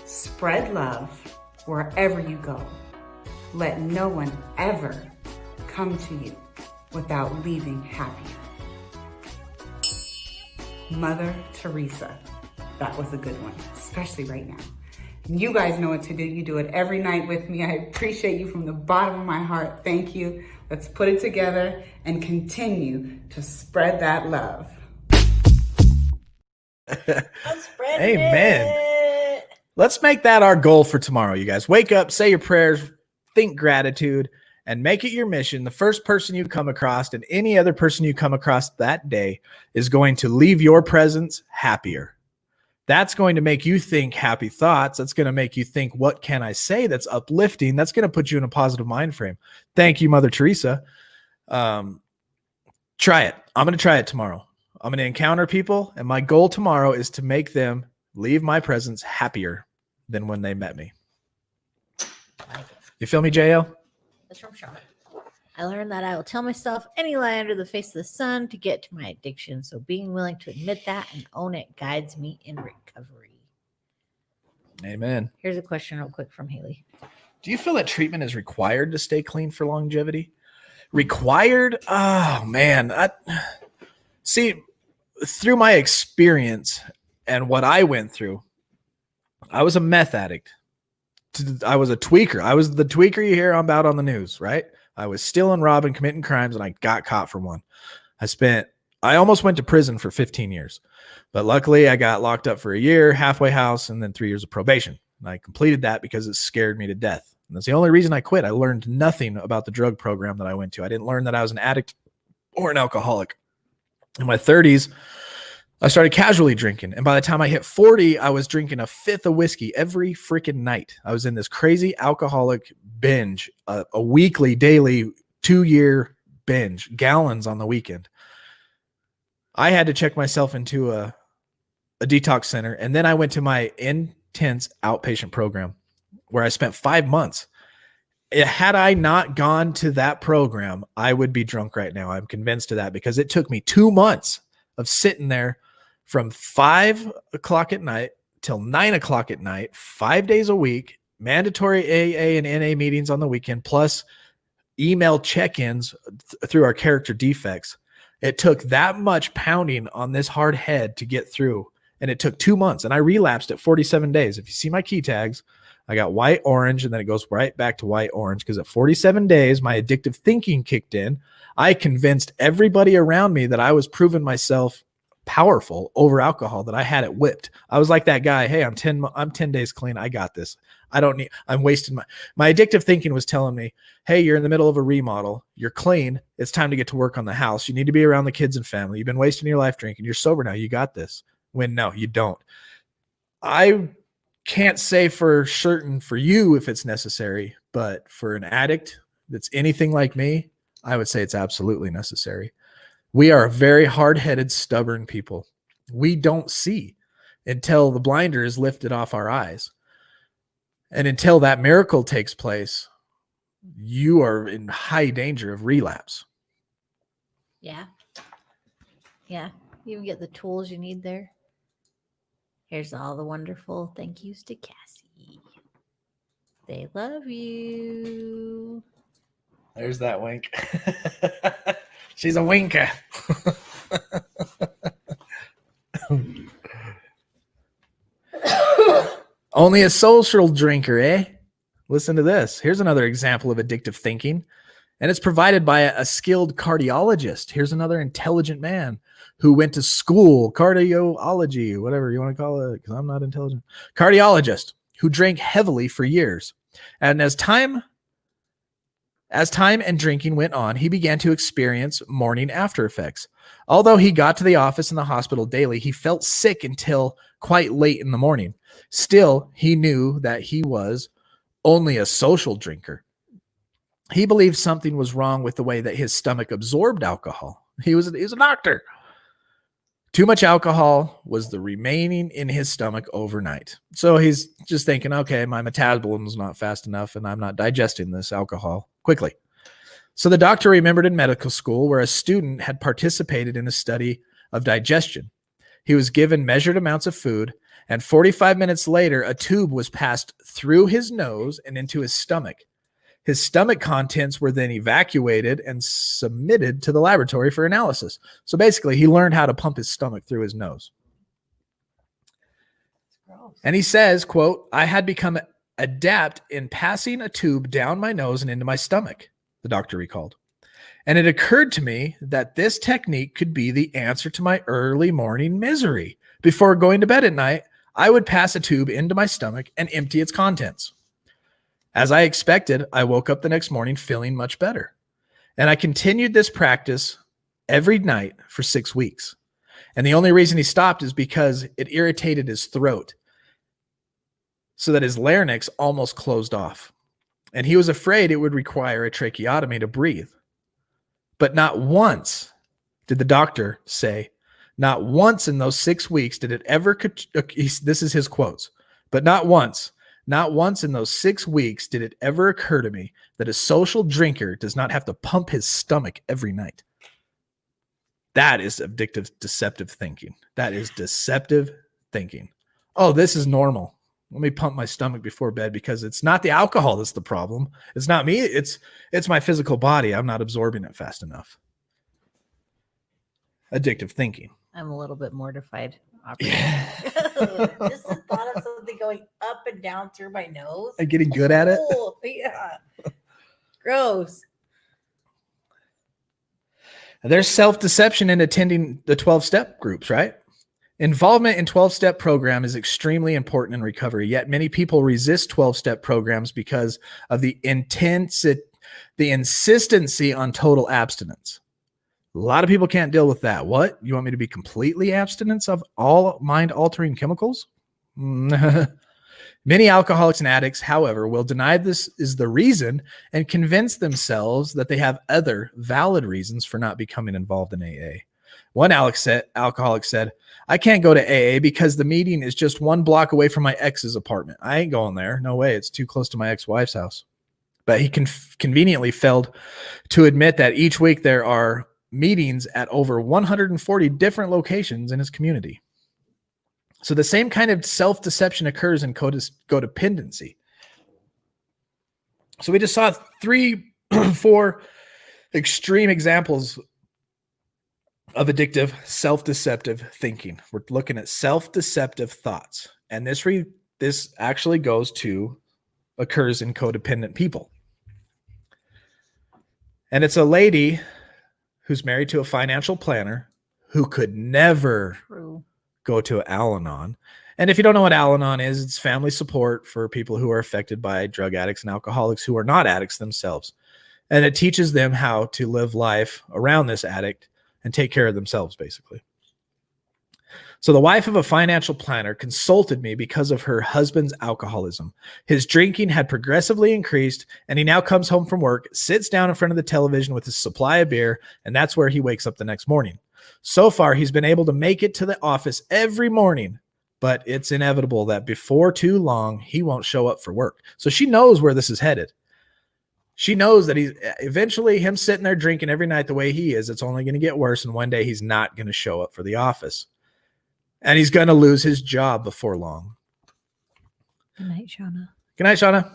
Spread love wherever you go. Let no one ever come to you without leaving happier. Mother Teresa. That was a good one, especially right now. You guys know what to do. You do it every night with me. I appreciate you from the bottom of my heart. Thank you. Let's put it together and continue to spread that love. Amen. It. Let's make that our goal for tomorrow, you guys. Wake up, say your prayers, think gratitude, and make it your mission. The first person you come across and any other person you come across that day is going to leave your presence happier. That's going to make you think happy thoughts. That's going to make you think, what can I say that's uplifting? That's going to put you in a positive mind frame. Thank you, Mother Teresa. Try it. I'm going to try it tomorrow. I'm going to encounter people, and my goal tomorrow is to make them leave my presence happier than when they met me. You feel me, JL? That's from Charlotte. I learned that I will tell myself any lie under the face of the sun to get to my addiction. So being willing to admit that and own it guides me in recovery. Amen. Here's a question real quick from Haley. Do you feel that treatment is required to stay clean for longevity? Required? Oh, man. See, through my experience and what I went through, I was a meth addict. I was a tweaker. I was the tweaker you hear about on the news, right? I was stealing, robbing, committing crimes, and I got caught for one. I almost went to prison for 15 years, but luckily I got locked up for a year, halfway house, and then 3 years of probation. And I completed that because it scared me to death. And that's the only reason I quit. I learned nothing about the drug program that I went to. I didn't learn that I was an addict or an alcoholic. In my 30s, I started casually drinking. And by the time I hit 40, I was drinking a fifth of whiskey every freaking night. I was in this crazy alcoholic binge, a weekly, daily, 2-year binge, gallons on the weekend. I had to check myself into a detox center. And then I went to my intense outpatient program where I spent 5 months. Had I not gone to that program, I would be drunk right now. I'm convinced of that because it took me 2 months of sitting there from 5 o'clock at night till 9 o'clock at night, 5 days a week, mandatory AA and NA meetings on the weekend, plus email check-ins through our character defects. It took that much pounding on this hard head to get through. And it took 2 months, and I relapsed at 47 days. If you see my key tags, I got white, orange, and then it goes right back to white, orange. Because at 47 days, my addictive thinking kicked in. I convinced everybody around me that I was proving myself powerful over alcohol, that I had it whipped. I was like that guy. Hey, I'm 10 days clean. I got this. I'm wasting my addictive thinking was telling me, hey, you're in the middle of a remodel. You're clean. It's time to get to work on the house. You need to be around the kids and family. You've been wasting your life drinking. You're sober now. You got this. When no, you don't. I can't say for certain for you if it's necessary, but for an addict that's anything like me, I would say it's absolutely necessary. We are very hard-headed, stubborn people. We don't see until the blinder is lifted off our eyes. And until that miracle takes place, you are in high danger of relapse. Yeah. Yeah. You get the tools you need there. Here's all the wonderful thank yous to Cassie. They love you. There's that wink. She's a winker. Only a social drinker, eh? Listen to this. Here's another example of addictive thinking, and it's provided by a skilled cardiologist. Here's another intelligent man who went to school, cardiology, whatever you want to call it, because I'm not intelligent. Cardiologist who drank heavily for years. And as time and drinking went on, he began to experience morning after effects. Although he got to the office and the hospital daily, he felt sick until quite late in the morning. Still, he knew that he was only a social drinker. He believed something was wrong with the way that his stomach absorbed alcohol. He was a doctor. Too much alcohol was the remaining in his stomach overnight. So he's just thinking, okay, my metabolism's not fast enough and I'm not digesting this alcohol quickly. So the doctor remembered in medical school where a student had participated in a study of digestion. He was given measured amounts of food, and 45 minutes later, a tube was passed through his nose and into his stomach. His stomach contents were then evacuated and submitted to the laboratory for analysis. So basically, he learned how to pump his stomach through his nose. And he says, quote, I had become adept in passing a tube down my nose and into my stomach, the doctor recalled. And it occurred to me that this technique could be the answer to my early morning misery. Before going to bed at night, I would pass a tube into my stomach and empty its contents. As I expected, I woke up the next morning feeling much better. And I continued this practice every night for 6 weeks. And the only reason he stopped is because it irritated his throat so that his larynx almost closed off. And he was afraid it would require a tracheotomy to breathe. But not once did the doctor say, not once in those 6 weeks did it ever, this is his quotes, but not once in those 6 weeks did it ever occur to me that a social drinker does not have to pump his stomach every night. That is addictive, deceptive thinking. That is deceptive thinking. Oh, this is normal. Let me pump my stomach before bed because it's not the alcohol that's the problem. It's not me. It's my physical body. I'm not absorbing it fast enough. Addictive thinking. I'm a little bit mortified. Yeah. Just the thought of something going up and down through my nose. And getting good at it. Oh, yeah. Gross. There's self-deception in attending the 12-step groups, right? Involvement in 12-step program is extremely important in recovery, yet many people resist 12-step programs because of the insistency on total abstinence. A lot of people can't deal with that. What? You want me to be completely abstinent of all mind-altering chemicals? Many alcoholics and addicts, however, will deny this is the reason and convince themselves that they have other valid reasons for not becoming involved in AA. One alcoholic said, I can't go to AA because the meeting is just 1 block away from my ex's apartment. I ain't going there. No way. It's too close to my ex-wife's house. But he conveniently failed to admit that each week there are meetings at over 140 different locations in his community. So the same kind of self-deception occurs in codependency. So we just saw 4 extreme examples of addictive, self-deceptive thinking. We're looking at self-deceptive thoughts. And this actually goes to occurs in codependent people. And it's a lady who's married to a financial planner who could never True. go to Al-Anon. And if you don't know what Al-Anon is, it's family support for people who are affected by drug addicts and alcoholics who are not addicts themselves. And it teaches them how to live life around this addict and take care of themselves, basically. So the wife of a financial planner consulted me because of her husband's alcoholism. His drinking had progressively increased, and he now comes home from work, sits down in front of the television with his supply of beer, and that's where he wakes up the next morning. So far, he's been able to make it to the office every morning, but it's inevitable that before too long, he won't show up for work. So she knows where this is headed. She knows that he's eventually him sitting there drinking every night the way he is, it's only going to get worse, and one day he's not going to show up for the office. And he's going to lose his job before long. Good night, Shauna. Good night, Shauna.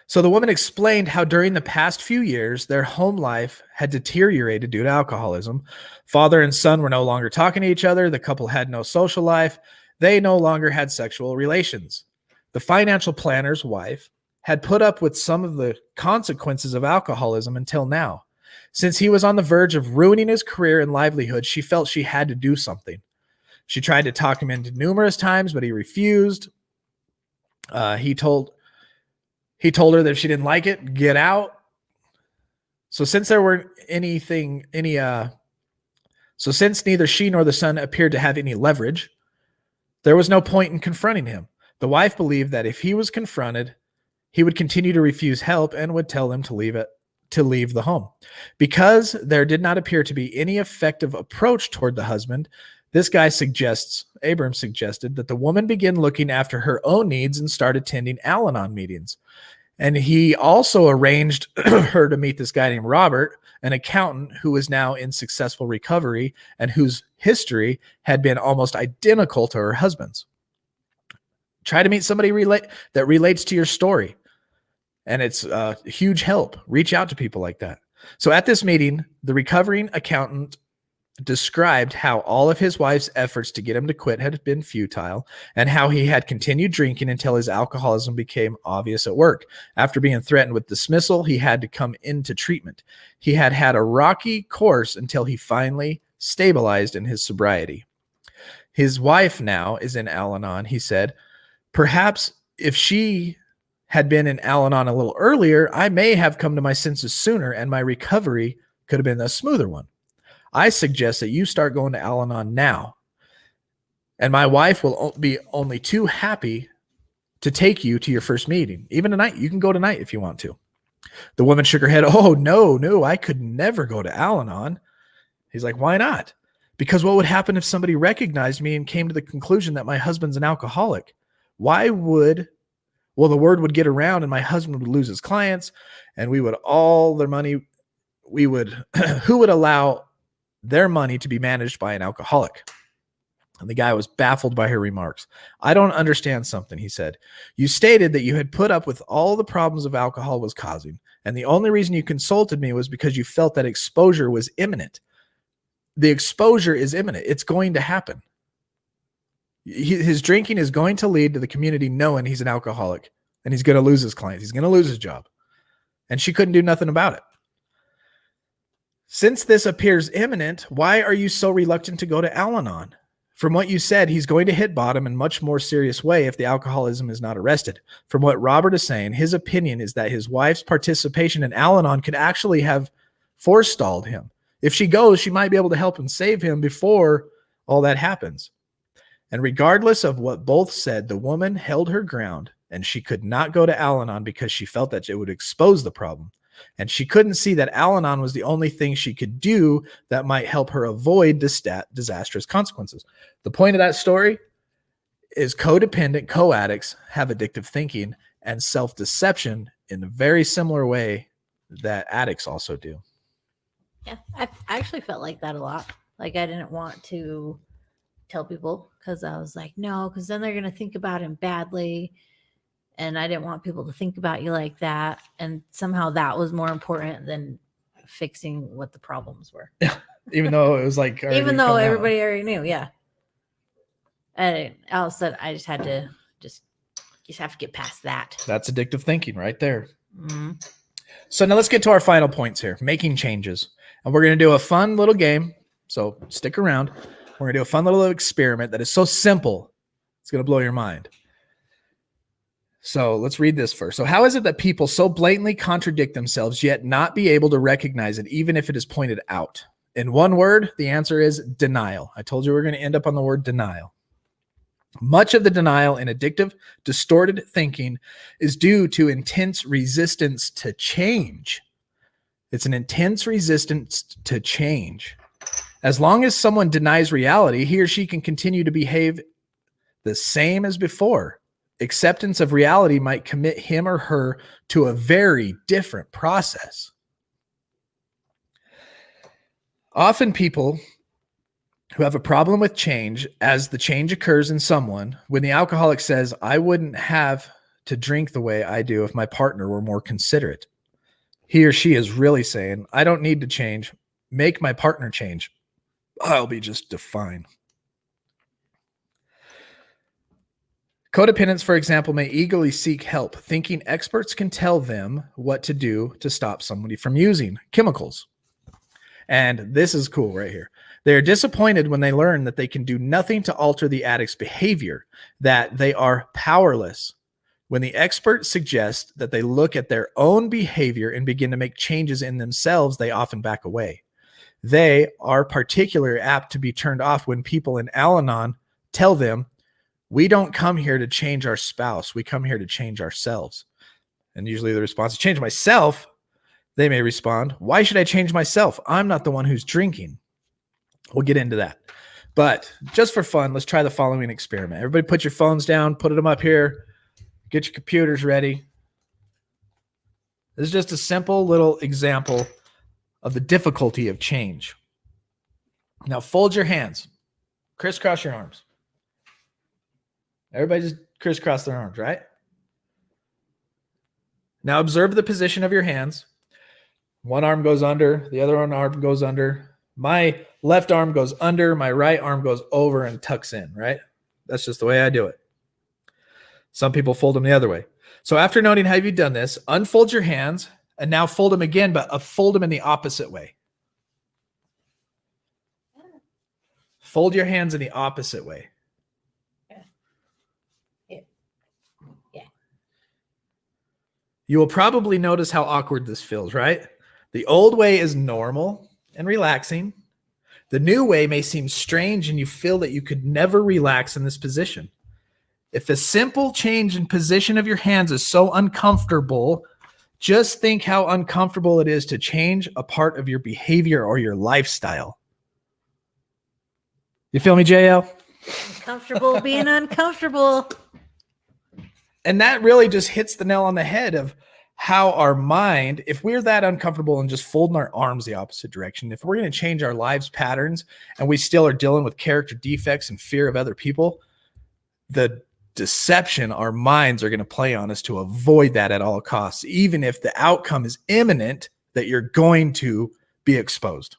So the woman explained how during the past few years, their home life had deteriorated due to alcoholism. Father and son were no longer talking to each other. The couple had no social life. They no longer had sexual relations. The financial planner's wife had put up with some of the consequences of alcoholism until now. Since he was on the verge of ruining his career and livelihood, she felt she had to do something. She tried to talk him into numerous times, but he refused. He told her that if she didn't like it, get out. So since neither she nor the son appeared to have any leverage, there was no point in confronting him. The wife believed that if he was confronted, he would continue to refuse help and would tell them to leave the home. Because there did not appear to be any effective approach toward the husband, Abram suggested that the woman begin looking after her own needs and start attending Al-Anon meetings. And he also arranged her to meet this guy named Robert, an accountant who is now in successful recovery and whose history had been almost identical to her husband's. Try to meet somebody that relates to your story. And it's a huge help. Reach out to people like that. So at this meeting, the recovering accountant described how all of his wife's efforts to get him to quit had been futile and how he had continued drinking until his alcoholism became obvious at work. After being threatened with dismissal, he had to come into treatment. He had had a rocky course until he finally stabilized in his sobriety. His wife now is in Al-Anon, he said. Perhaps if she had been in Al-Anon a little earlier, I may have come to my senses sooner and my recovery could have been a smoother one. I suggest that you start going to Al-Anon now. And my wife will be only too happy to take you to your first meeting. Even tonight, you can go tonight if you want to. The woman shook her head. Oh, no, I could never go to Al-Anon. He's like, why not? Because what would happen if somebody recognized me and came to the conclusion that my husband's an alcoholic? The word would get around and my husband would lose his clients and who would allow their money to be managed by an alcoholic? And the guy was baffled by her remarks. I don't understand something, he said. You stated that you had put up with all the problems of alcohol was causing, and the only reason you consulted me was because you felt that exposure was imminent. The exposure is imminent. It's going to happen. His drinking is going to lead to the community knowing he's an alcoholic, and he's going to lose his clients. He's going to lose his job. And she couldn't do nothing about it. Since this appears imminent, why are you so reluctant to go to Al-Anon? From what you said, he's going to hit bottom in a much more serious way if the alcoholism is not arrested. From what Robert is saying, his opinion is that his wife's participation in Al-Anon could actually have forestalled him. If she goes, she might be able to help and save him before all that happens. And regardless of what both said, the woman held her ground, and she could not go to Al-Anon because she felt that it would expose the problem. And she couldn't see that Al-Anon was the only thing she could do that might help her avoid disastrous consequences. The point of that story is codependent co-addicts have addictive thinking and self-deception in a very similar way that addicts also do. Yeah, I actually felt like that a lot. Like I didn't want to tell people because I was like, no, because then they're going to think about him badly. And I didn't want people to think about you like that. And somehow that was more important than fixing what the problems were. Even though it was like, even though everybody already knew. Yeah. And Alice said, I just had to just have to get past that. That's addictive thinking right there. Mm-hmm. So now let's get to our final points here, making changes. And we're going to do a fun little game. So stick around. We're going to do a fun little experiment that is so simple, it's going to blow your mind. So let's read this first. So how is it that people so blatantly contradict themselves yet not be able to recognize it even if it is pointed out? In one word, the answer is denial. I told you we're going to end up on the word denial. Much of the denial in addictive, distorted thinking is due to intense resistance to change. It's an intense resistance to change. As long as someone denies reality, he or she can continue to behave the same as before. Acceptance of reality might commit him or her to a very different process. Often people who have a problem with change, as the change occurs in someone, when the alcoholic says, I wouldn't have to drink the way I do if my partner were more considerate. He or she is really saying, I don't need to change. Make my partner change. I'll be just fine. Codependents, for example, may eagerly seek help, thinking experts can tell them what to do to stop somebody from using chemicals. And this is cool right here. They are disappointed when they learn that they can do nothing to alter the addict's behavior, that they are powerless. When the expert suggests that they look at their own behavior and begin to make changes in themselves, they often back away. They are particularly apt to be turned off when people in Al-Anon tell them, we don't come here to change our spouse. We come here to change ourselves. And usually the response is, change myself. They may respond, why should I change myself? I'm not the one who's drinking. We'll get into that. But just for fun, let's try the following experiment. Everybody put your phones down, put them up here. Get your computers ready. This is just a simple little example of the difficulty of change. Now fold your hands. Crisscross your arms. Everybody just crisscross their arms, right? Now observe the position of your hands. One arm goes under, the other arm goes under. My left arm goes under, my right arm goes over and tucks in, right? That's just the way I do it. Some people fold them the other way. So after noting how you've done this, unfold your hands and now fold them again, but fold them in the opposite way. Fold your hands in the opposite way. Yeah. You will probably notice how awkward this feels, right? The old way is normal and relaxing. The new way may seem strange and you feel that you could never relax in this position. If a simple change in position of your hands is so uncomfortable, just think how uncomfortable it is to change a part of your behavior or your lifestyle. You feel me, JL? Comfortable being uncomfortable. And that really just hits the nail on the head of how our mind, if we're that uncomfortable and just folding our arms the opposite direction, if we're going to change our lives patterns and we still are dealing with character defects and fear of other people, the deception our minds are going to play on us to avoid that at all costs, even if the outcome is imminent that you're going to be exposed.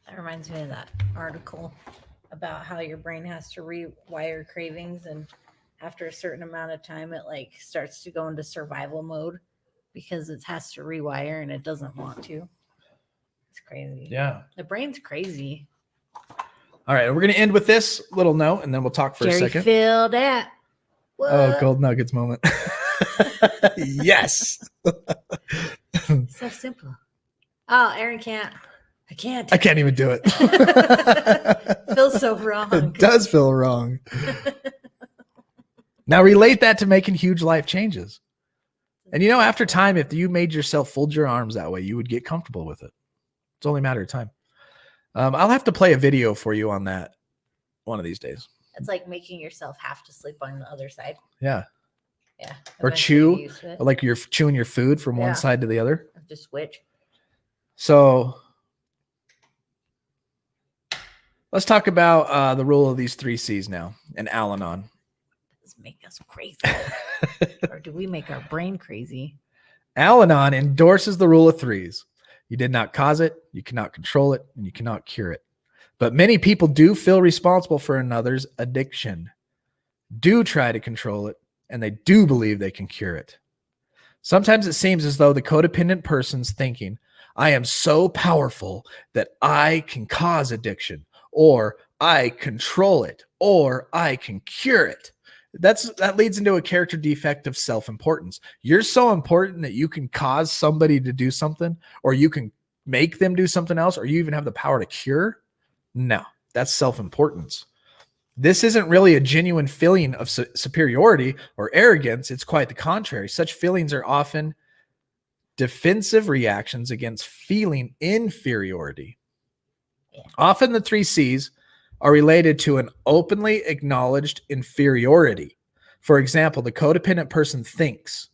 That reminds me of that article about how your brain has to rewire cravings, and after a certain amount of time it like starts to go into survival mode because it has to rewire and it doesn't want to. It's crazy. Yeah. The brain's crazy. All right. We're going to end with this little note and then we'll talk for a second. Feel that. What? Oh, Gold Nuggets moment. Yes. So simple. Oh, Aaron can't. I can't. I can't even do it. Feels so wrong. It does feel wrong. Now relate that to making huge life changes. And after time, if you made yourself fold your arms that way, you would get comfortable with it. It's only a matter of time. I'll have to play a video for you on that one of these days. It's like making yourself have to sleep on the other side. Yeah. Yeah. Or chew, like you're chewing your food from one side to the other. Just switch. So let's talk about the rule of these 3 C's now and Al-Anon. Does make us crazy. Or do we make our brain crazy? Al-Anon endorses the rule of 3s. You did not cause it, you cannot control it, and you cannot cure it. But many people do feel responsible for another's addiction, do try to control it, and they do believe they can cure it. Sometimes it seems as though the codependent person's thinking, I am so powerful that I can cause addiction, or I control it, or I can cure it. That leads into a character defect of self-importance. You're so important that you can cause somebody to do something, or you can make them do something else, or you even have the power to cure. No, that's self-importance. This isn't really a genuine feeling of superiority or arrogance. It's quite the contrary. Such feelings are often defensive reactions against feeling inferiority. Often the 3 C's are related to an openly acknowledged inferiority. For example, the codependent person thinks,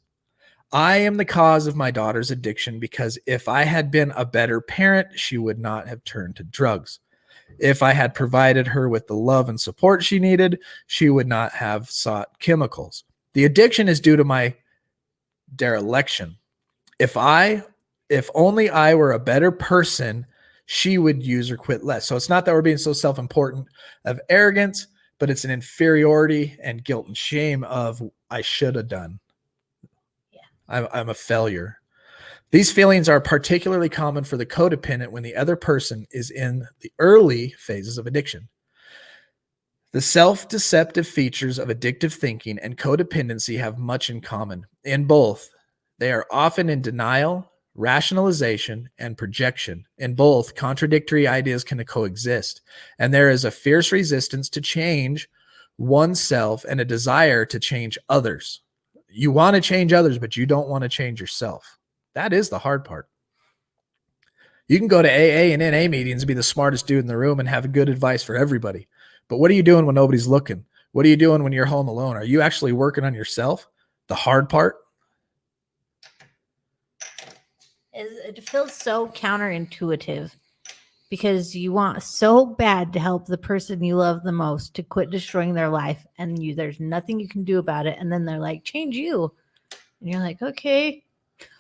I am the cause of my daughter's addiction because if I had been a better parent, she would not have turned to drugs. If I had provided her with the love and support she needed, she would not have sought chemicals. The addiction is due to my dereliction. If only I were a better person, she would use or quit less. So it's not that we're being so self-important of arrogance, but it's an inferiority and guilt and shame of I should have done. Yeah. I'm a failure. These feelings are particularly common for the codependent when the other person is in the early phases of addiction. The self-deceptive features of addictive thinking and codependency have much in common. In both, they are often in denial, rationalization, and projection. In both, contradictory ideas can coexist, and there is a fierce resistance to change oneself and a desire to change others. You want to change others, but you don't want to change yourself. That is the hard part. You can go to AA and NA meetings and be the smartest dude in the room and have good advice for everybody. But what are you doing when nobody's looking? What are you doing when you're home alone? Are you actually working on yourself? The hard part? It feels so counterintuitive because you want so bad to help the person you love the most to quit destroying their life, and there's nothing you can do about it. And then they're like, change you. And you're like, okay.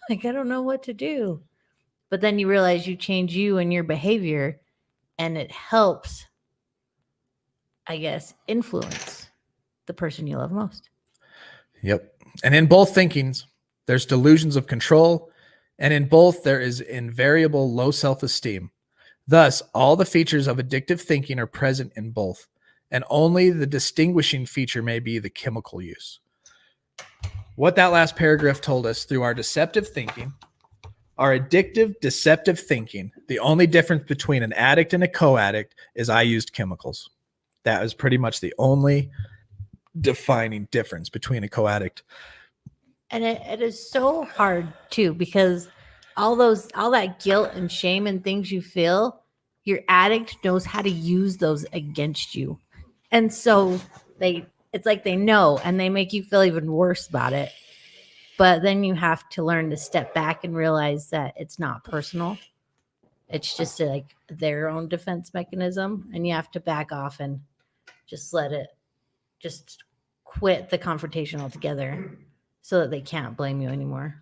Like, I don't know what to do. But then you realize you change you and your behavior, and it helps, I guess, influence the person you love most. Yep. And in both thinkings, there's delusions of control, and in both, there is invariable low self-esteem. Thus, all the features of addictive thinking are present in both, and only the distinguishing feature may be the chemical use. What that last paragraph told us through our deceptive thinking, our addictive, deceptive thinking, the only difference between an addict and a co-addict is I used chemicals. That is pretty much the only defining difference between a co-addict. And it is so hard too, because all that guilt and shame and things you feel, your addict knows how to use those against you. And so it's like they know, and they make you feel even worse about it. But then you have to learn to step back and realize that it's not personal. It's just like their own defense mechanism. And you have to back off and just just quit the confrontation altogether so that they can't blame you anymore.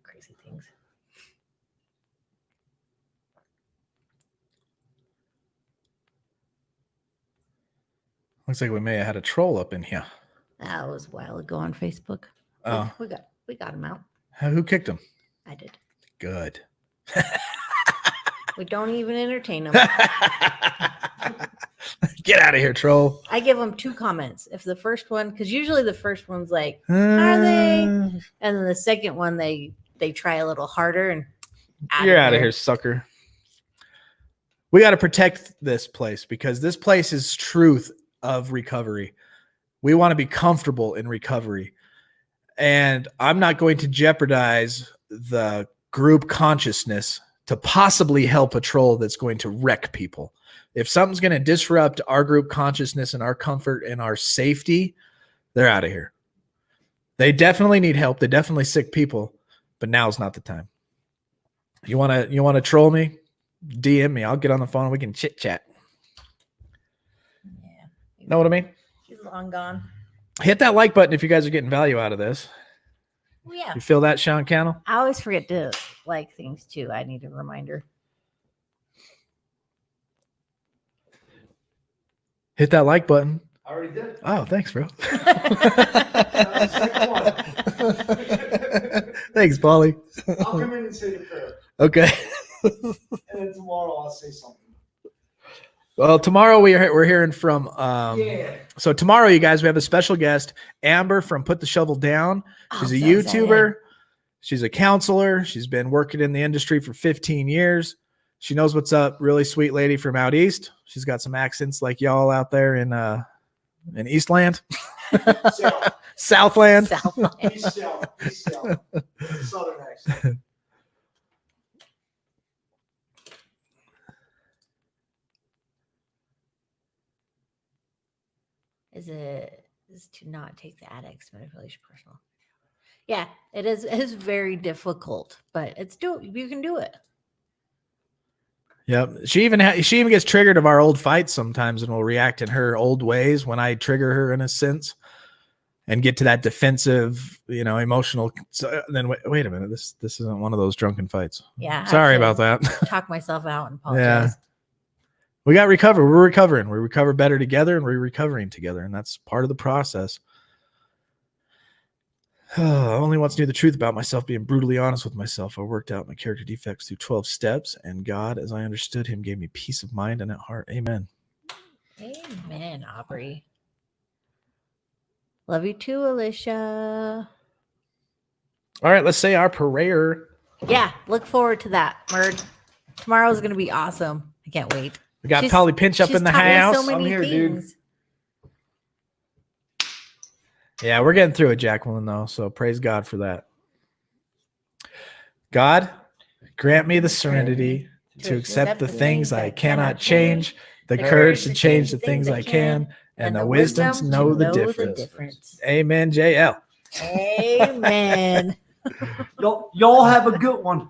Crazy things. Looks like we may have had a troll up in here. That was a while ago on Facebook. Oh, We got him out. who kicked him? I did. Good. We don't even entertain them. Get out of here, troll. I give them 2 comments. If the first one, because usually the first one's like, are they? And then the second one, they try a little harder and You're out of here, sucker. We got to protect this place because this place is truth of recovery. We want to be comfortable in recovery. And I'm not going to jeopardize the group consciousness to possibly help a troll that's going to wreck people. If something's going to disrupt our group consciousness and our comfort and our safety, they're out of here. They definitely need help. They're definitely sick people, but now's not the time. You want to troll me? DM me. I'll get on the phone and we can chit chat. Yeah. Know what I mean? He's long gone. Hit that like button if you guys are getting value out of this. Well, yeah. You feel that, Sean Cannell? I always forget to like things too. I need a reminder. Hit that like button. I already did. Oh, thanks, bro. That's the second Thanks, Polly. one. I'll come in and say the prayer. Okay. And then tomorrow I'll say something. Well, tomorrow we're hearing from Yeah. so tomorrow, you guys, we have a special guest, Amber from Put the Shovel Down. She's a YouTuber. She's a counselor. She's been working in the industry for 15 years. She knows what's up. Really sweet lady from out east. She's got some accents like y'all out there in Eastland. Southland. East South. Southern accent. Is to not take the addict's manipulation personal. Yeah, it is very difficult, but you can do it. Yep. She even gets triggered of our old fights sometimes and will react in her old ways when I trigger her in a sense and get to that defensive, emotional. So then wait a minute. This isn't one of those drunken fights. Yeah. Sorry about that. Talk myself out and apologize. Yeah. We got recovered. We're recovering. We recover better together and we're recovering together. And that's part of the process. I only once knew the truth about myself, being brutally honest with myself. I worked out my character defects through 12 steps, and God, as I understood him, gave me peace of mind and at heart. Amen. Amen, Aubrey. Love you too, Alicia. All right, let's say our prayer. Yeah, look forward to that, Murd. Tomorrow's going to be awesome. I can't wait. We got Polly Pinch up in the taught me house. So many I'm here, things. dude. Yeah, we're getting through it, Jacqueline, though. So praise God for that. God, grant me the serenity to accept the things I cannot change, the courage to change the things I can, and the wisdom to know the difference. Amen, JL. Amen. Y'all have a good one.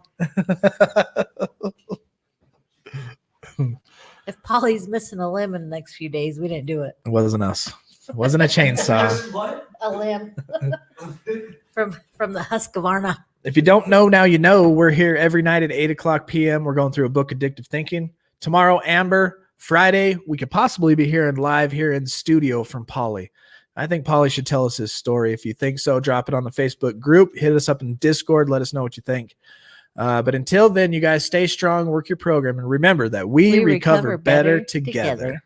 If Polly's missing a limb in the next few days, we didn't do it. It wasn't us. It wasn't a chainsaw. What? A limb from the Husqvarna. If you don't know, now you know. We're here every night at 8:00 p.m. We're going through a book, Addictive Thinking. Tomorrow, Amber. Friday, we could possibly be hearing live here in studio from Polly. I think Polly should tell us his story. If you think so, drop it on the Facebook group. Hit us up in Discord. Let us know what you think. But until then, you guys stay strong, work your program, and remember that we recover better together.